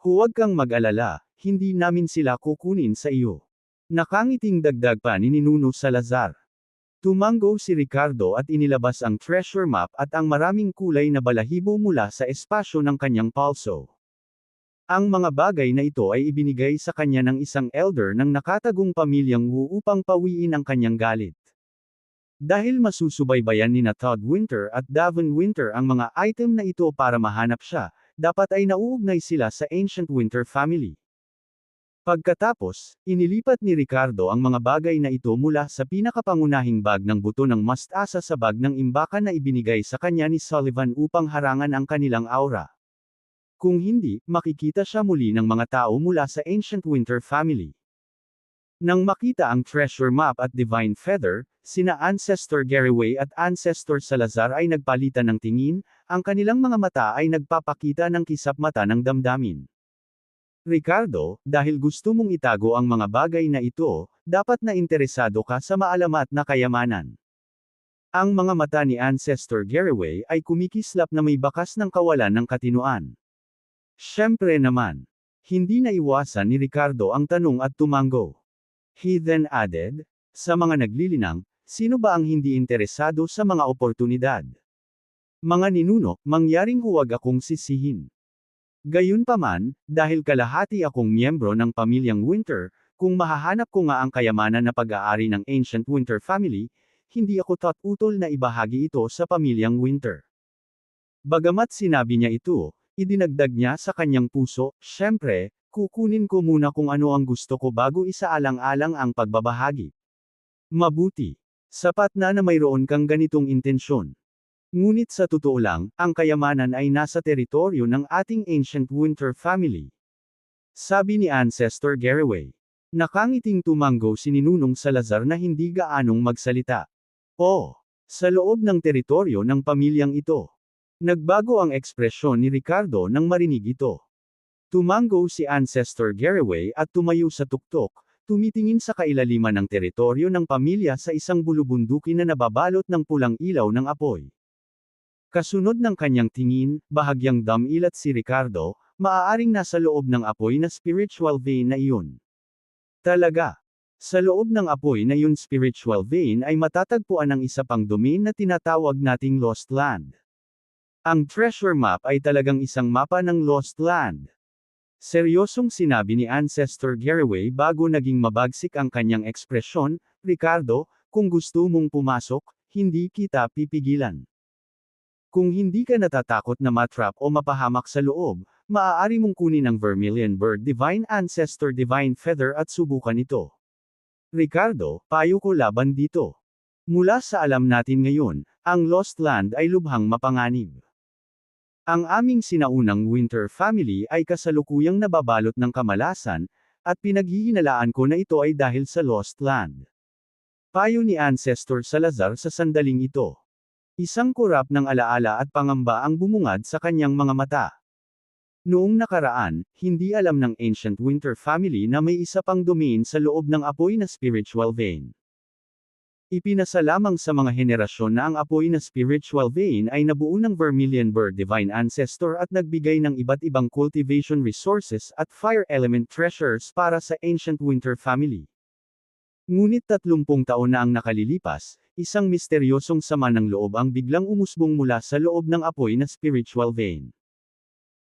Huwag kang mag-alala, hindi namin sila kukunin sa iyo. Nakangiting dagdag pa ni Ninuno Salazar. Tumango si Ricardo at inilabas ang treasure map at ang maraming kulay na balahibo mula sa espasyo ng kanyang palso. Ang mga bagay na ito ay ibinigay sa kanya ng isang elder ng nakatagong pamilyang Wu upang pawiin ang kanyang galit. Dahil masusubaybayan ni Todd Winter at Davon Winter ang mga item na ito para mahanap siya, dapat ay nauugnay sila sa Ancient Winter family. Pagkatapos, inilipat ni Ricardo ang mga bagay na ito mula sa pinakapangunahing bag ng buto ng mustasa sa bag ng imbakan na ibinigay sa kanya ni Sullivan upang harangan ang kanilang aura. Kung hindi, makikita siya muli ng mga tao mula sa Ancient Winter family. Nang makita ang treasure map at divine feather, sina Ancestor Garyway at Ancestor Salazar ay nagpalitan ng tingin, ang kanilang mga mata ay nagpapakita ng kisap mata ng damdamin. Ricardo, dahil gusto mong itago ang mga bagay na ito, dapat na interesado ka sa maalamat na kayamanan. Ang mga mata ni Ancestor Garyway ay kumikislap na may bakas ng kawalan ng katinoan. Siyempre naman, hindi naiwasan ni Ricardo ang tanong at tumango. He then added, sa mga naglilinang, sino ba ang hindi interesado sa mga oportunidad? Mga ninuno, mangyaring huwag akong sisihin. Gayunpaman, dahil kalahati akong miyembro ng pamilyang Winter, kung mahahanap ko nga ang kayamanan na pag-aari ng Ancient Winter family, hindi ako tutol na ibahagi ito sa pamilyang Winter. Bagamat sinabi niya ito, idinagdag niya sa kanyang puso, syempre, kukunin ko muna kung ano ang gusto ko bago isaalang-alang ang pagbabahagi. Mabuti. Sapat na mayroon kang ganitong intensyon. Ngunit sa totoo lang, ang kayamanan ay nasa teritoryo ng ating Ancient Winter family. Sabi ni Ancestor Garyway. Nakangiting tumango si Ninunong Salazar na hindi gaanong magsalita. Sa loob ng teritoryo ng pamilyang ito. Nagbago ang ekspresyon ni Ricardo nang marinig ito. Tumango si Ancestor Garyway at tumayo sa tuktok, tumitingin sa kailaliman ng teritoryo ng pamilya sa isang bulubunduki na nababalot ng pulang ilaw ng apoy. Kasunod ng kanyang tingin, bahagyang damilat si Ricardo, maaaring nasa loob ng apoy na spiritual vein na iyon. Talaga. Sa loob ng apoy na yun spiritual vein ay matatagpuan ang isa pang domain na tinatawag nating Lost Land. Ang treasure map ay talagang isang mapa ng Lost Land. Seryosong sinabi ni Ancestor Garyway bago naging mabagsik ang kanyang ekspresyon, Ricardo, kung gusto mong pumasok, hindi kita pipigilan. Kung hindi ka natatakot na matrap o mapahamak sa loob, maaari mong kunin ang Vermilion Bird Divine Ancestor Divine Feather at subukan ito. Ricardo, payo ko laban dito. Mula sa alam natin ngayon, ang Lost Land ay lubhang mapanganib. Ang aming sinaunang Winter family ay kasalukuyang nababalot ng kamalasan, at pinaghihinalaan ko na ito ay dahil sa Lost Land. Payo ni Ancestor Salazar sa sandaling ito. Isang kurap ng alaala at pangamba ang bumungad sa kanyang mga mata. Noong nakaraan, hindi alam ng Ancient Winter family na may isa pang domain sa loob ng apoy na spiritual vein. Ipinasa lamang sa mga henerasyon na ang apoy na spiritual vein ay nabuo ng Vermilion Bird Divine Ancestor at nagbigay ng iba't ibang cultivation resources at fire element treasures para sa Ancient Winter family. Ngunit 30 taon na ang nakalilipas, isang misteryosong sama ng loob ang biglang umusbong mula sa loob ng apoy na spiritual vein.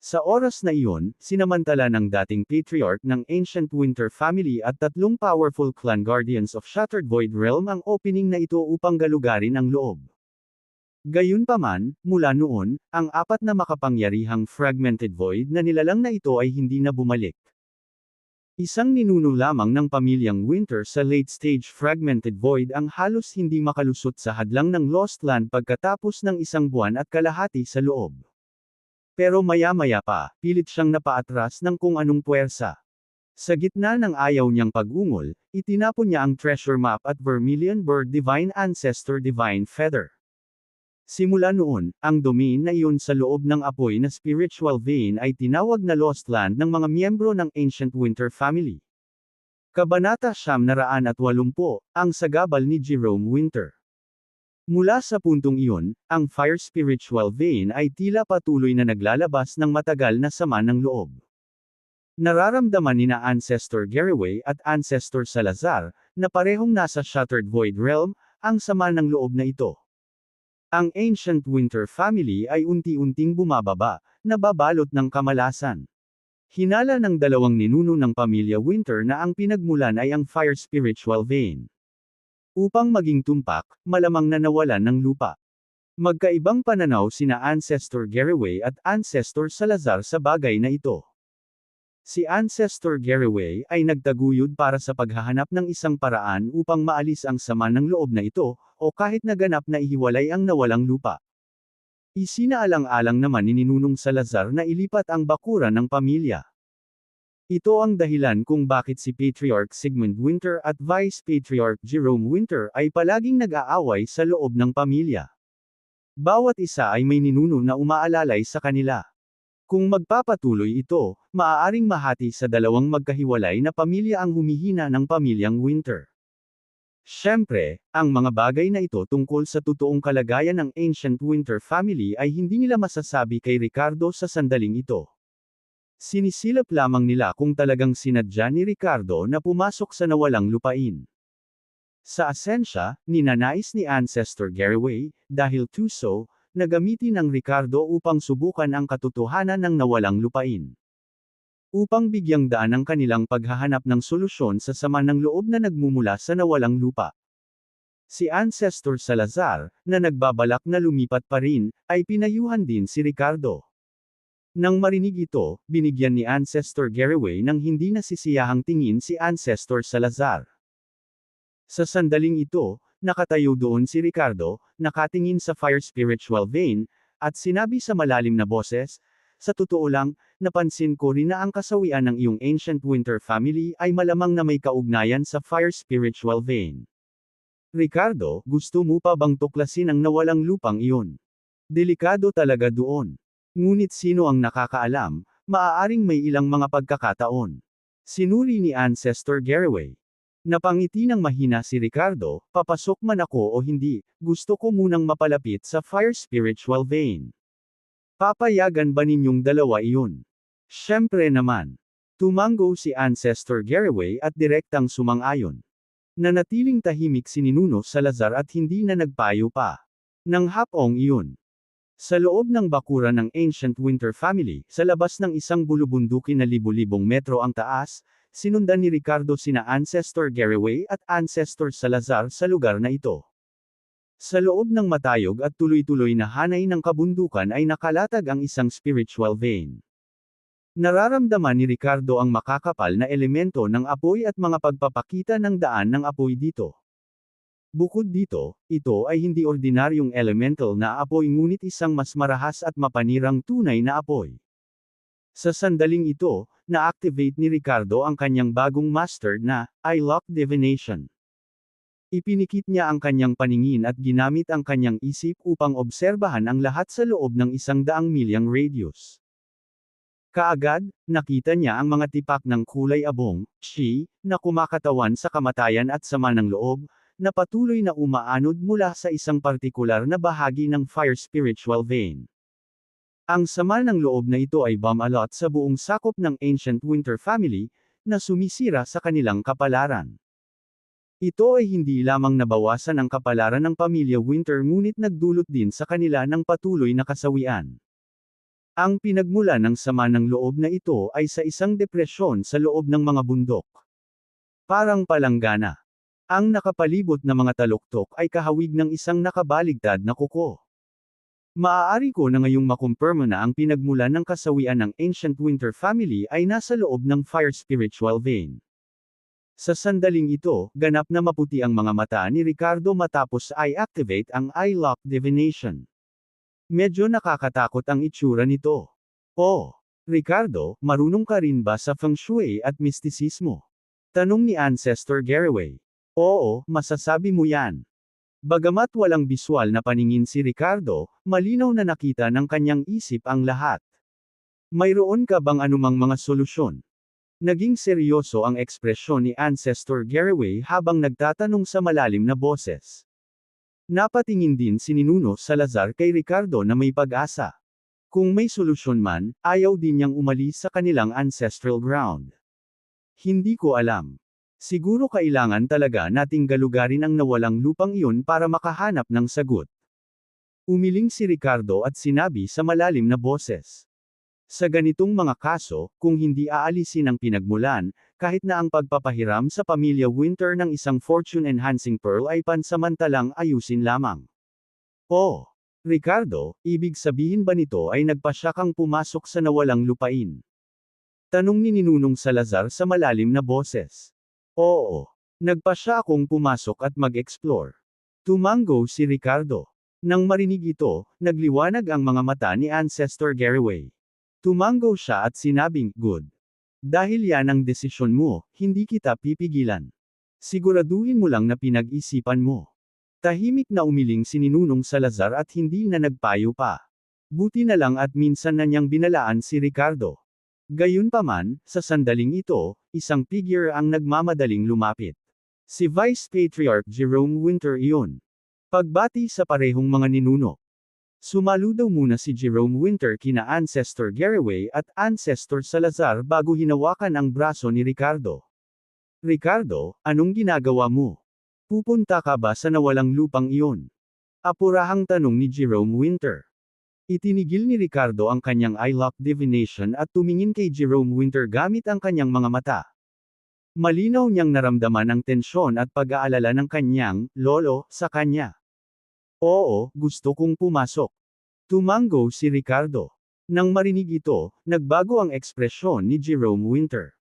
Sa oras na iyon, sinamantala ng dating patriarch ng Ancient Winter family at 3 powerful clan guardians of Shattered Void Realm ang opening na ito upang galugarin ang loob. Gayunpaman, mula noon, ang 4 na makapangyarihang Fragmented Void na nilalang na ito ay hindi na bumalik. Isang ninuno lamang ng pamilyang Winter sa late-stage Fragmented Void ang halos hindi makalusot sa hadlang ng Lost Land pagkatapos ng 1 buwan at kalahati sa loob. Pero maya-maya pa, pilit siyang napaatras ng kung anong puwersa. Sa gitna ng ayaw niyang pag-ungol, itinapon niya ang treasure map at Vermilion Bird Divine Ancestor Divine Feather. Simula noon, ang domain na iyon sa loob ng apoy na spiritual vein ay tinawag na Lost Land ng mga miyembro ng Ancient Winter family. Kabanata 980, ang sagabal ni Jerome Winter. Mula sa puntong iyon, ang Fire Spiritual Vein ay tila patuloy na naglalabas ng matagal na sama ng loob. Nararamdaman ni Ancestor Garyway at Ancestor Salazar, na parehong nasa Shattered Void Realm, ang sama ng loob na ito. Ang Ancient Winter family ay unti-unting bumababa, nababalot ng kamalasan. Hinala ng dalawang ninuno ng pamilya Winter na ang pinagmulan ay ang fire spiritual vein. Upang maging tumpak, malamang na nawalan ng lupa. Magkaibang pananaw sina Ancestor Garraway at Ancestor Salazar sa bagay na ito. Si Ancestor Garraway ay nagtaguyod para sa paghahanap ng isang paraan upang maalis ang sama ng loob na ito, o kahit naganap na ihiwalay ang nawalang lupa. Isinaalang-alang naman ni Ninunong Salazar na ilipat ang bakuran ng pamilya. Ito ang dahilan kung bakit si Patriarch Sigmund Winter at Vice Patriarch Jerome Winter ay palaging nag-aaway sa loob ng pamilya. Bawat isa ay may ninuno na umaalalay sa kanila. Kung magpapatuloy ito, maaaring mahati sa dalawang magkahiwalay na pamilya ang humihina ng pamilyang Winter. Siyempre, ang mga bagay na ito tungkol sa totoong kalagayan ng Ancient Winter family ay hindi nila masasabi kay Ricardo sa sandaling ito. Sinisilap lamang nila kung talagang sinadya ni Ricardo na pumasok sa nawalang lupain. Sa asensya, ninanais ni Ancestor Garraway, dahil Tuso, na gamitin ang Ricardo upang subukan ang katotohanan ng nawalang lupain. Upang bigyang daan ang kanilang paghahanap ng solusyon sa sama ng loob na nagmumula sa nawalang lupa. Si Ancestor Salazar, na nagbabalak na lumipat pa rin, ay pinayuhan din si Ricardo. Nang marinig ito, binigyan ni Ancestor Garraway ng hindi nasisiyahang tingin si Ancestor Salazar. Sa sandaling ito, nakatayo doon si Ricardo, nakatingin sa fire spiritual vein, at sinabi sa malalim na boses, "Sa totoo lang, napansin ko rin na ang kasawian ng iyong Ancient Winter family ay malamang na may kaugnayan sa fire spiritual vein. Ricardo, gusto mo pa bang tuklasin ang nawalang lupang iyon? Delikado talaga doon. Ngunit sino ang nakakaalam, maaaring may ilang mga pagkakataon." Sinuri ni Ancestor Garraway. Napangiti ng mahina si Ricardo, "Papasok man ako o hindi, gusto ko munang mapalapit sa fire spiritual vein. Papayagan ba ninyong dalawa iyon?" Siyempre naman. Tumango si Ancestor Garraway at direktang sumang-ayon. Nanatiling tahimik si Ninuno Salazar at hindi na nagpayo pa. Nang hapong iyon. Sa loob ng bakuran ng Ancient Winter family, sa labas ng isang bulubundukin na libu-libong metro ang taas, sinundan ni Ricardo sina Ancestor Garraway at Ancestor Salazar sa lugar na ito. Sa loob ng matayog at tuloy-tuloy na hanay ng kabundukan ay nakalatag ang isang spiritual vein. Nararamdaman ni Ricardo ang makakapal na elemento ng apoy at mga pagpapakita ng daan ng apoy dito. Bukod dito, ito ay hindi ordinaryong elemental na apoy ngunit isang mas marahas at mapanirang tunay na apoy. Sa sandaling ito, na-activate ni Ricardo ang kanyang bagong master na, I-Lock Divination. Ipinikit niya ang kanyang paningin at ginamit ang kanyang isip upang obserbahan ang lahat sa loob ng 100 milyang radius. Kaagad, nakita niya ang mga tipak ng kulay abong, chi, na kumakatawan sa kamatayan at sama ng loob, na patuloy na umaanod mula sa isang partikular na bahagi ng fire spiritual vein. Ang sama ng loob na ito ay bumalot sa buong sakop ng Ancient Winter family, na sumisira sa kanilang kapalaran. Ito ay hindi lamang nabawasan ang kapalaran ng pamilya Winter ngunit nagdulot din sa kanila ng patuloy na kasawian. Ang pinagmula ng sama ng loob na ito ay sa isang depresyon sa loob ng mga bundok. Parang palanggana. Ang nakapalibot na mga taluktok ay kahawig ng isang nakabaligtad na kuko. Maaari ko na ngayong makumpirma na ang pinagmulan ng kasawian ng Ancient Winter family ay nasa loob ng fire spiritual vein. Sa sandaling ito, ganap na maputi ang mga mata ni Ricardo matapos i-activate ang I-Lock Divination. Medyo nakakatakot ang itsura nito. Oh, Ricardo, marunong ka rin ba sa feng shui at mistisismo? Tanong ni Ancestor Garraway. Oo, masasabi mo yan. Bagamat walang biswal na paningin si Ricardo, malinaw na nakita ng kanyang isip ang lahat. Mayroon ka bang anumang mga solusyon? Naging seryoso ang ekspresyon ni Ancestor Garraway habang nagtatanong sa malalim na boses. Napatingin din si Ninuno Salazar kay Ricardo na may pag-asa. Kung may solusyon man, ayaw din niyang umalis sa kanilang ancestral ground. Hindi ko alam. Siguro kailangan talaga nating galugarin ang nawalang lupang iyon para makahanap ng sagot. Umiling si Ricardo at sinabi sa malalim na boses. Sa ganitong mga kaso, kung hindi aalisin ang pinagmulan, kahit na ang pagpapahiram sa pamilya Winter ng isang fortune-enhancing pearl ay pansamantalang ayusin lamang. Oh, Ricardo, ibig sabihin ba nito ay nagpasya kang pumasok sa nawalang lupain? Tanong ni Ninunong Salazar sa malalim na boses. Oo, nagpasya akong pumasok at mag-explore. Tumango si Ricardo. Nang marinig ito, nagliwanag ang mga mata ni Ancestor Garraway. Tumango siya at sinabing, good. Dahil yan ang desisyon mo, hindi kita pipigilan. Siguraduhin mo lang na pinag-isipan mo. Tahimik na umiling si Ninunong Salazar at hindi na nagpayo pa. Buti na lang at minsan na niyang binalaan si Ricardo. Gayunpaman, sa sandaling ito, isang figure ang nagmamadaling lumapit. Si Vice Patriarch Jerome Winter iyon. Pagbati sa parehong mga ninuno. Sumaludaw muna si Jerome Winter kina Ancestor Garraway at Ancestor Salazar bago hinawakan ang braso ni Ricardo. Ricardo, anong ginagawa mo? Pupunta ka ba sa nawalang lupang iyon? Apurahang tanong ni Jerome Winter. Itinigil ni Ricardo ang kanyang eye-lock divination at tumingin kay Jerome Winter gamit ang kanyang mga mata. Malinaw niyang naramdaman ang tensyon at pag-aalala ng kanyang lolo sa kanya. Oo, gusto kong pumasok. Tumango si Ricardo. Nang marinig ito, nagbago ang ekspresyon ni Jerome Winter.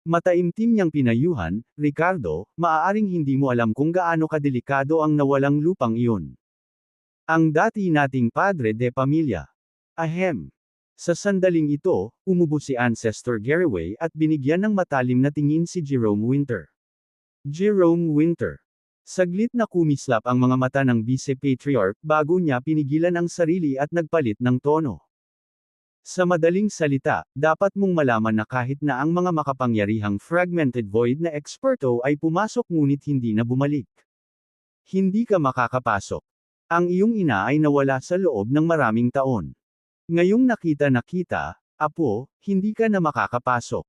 Mataimtim niyang pinayuhan, Ricardo, maaaring hindi mo alam kung gaano kadelikado ang nawalang lupang iyon. Ang dati nating padre de pamilya. Ahem. Sa sandaling ito, umubo si Ancestor Garraway at binigyan ng matalim na tingin si Jerome Winter. Jerome Winter. Saglit na kumislap ang mga mata ng Vice Patriarch bago niya pinigilan ang sarili at nagpalit ng tono. Sa madaling salita, dapat mong malaman na kahit na ang mga makapangyarihang fragmented void na eksperto ay pumasok ngunit hindi na bumalik. Hindi ka makakapasok. Ang iyong ina ay nawala sa loob ng maraming taon. Ngayong nakita, apo, hindi ka na makakapasok.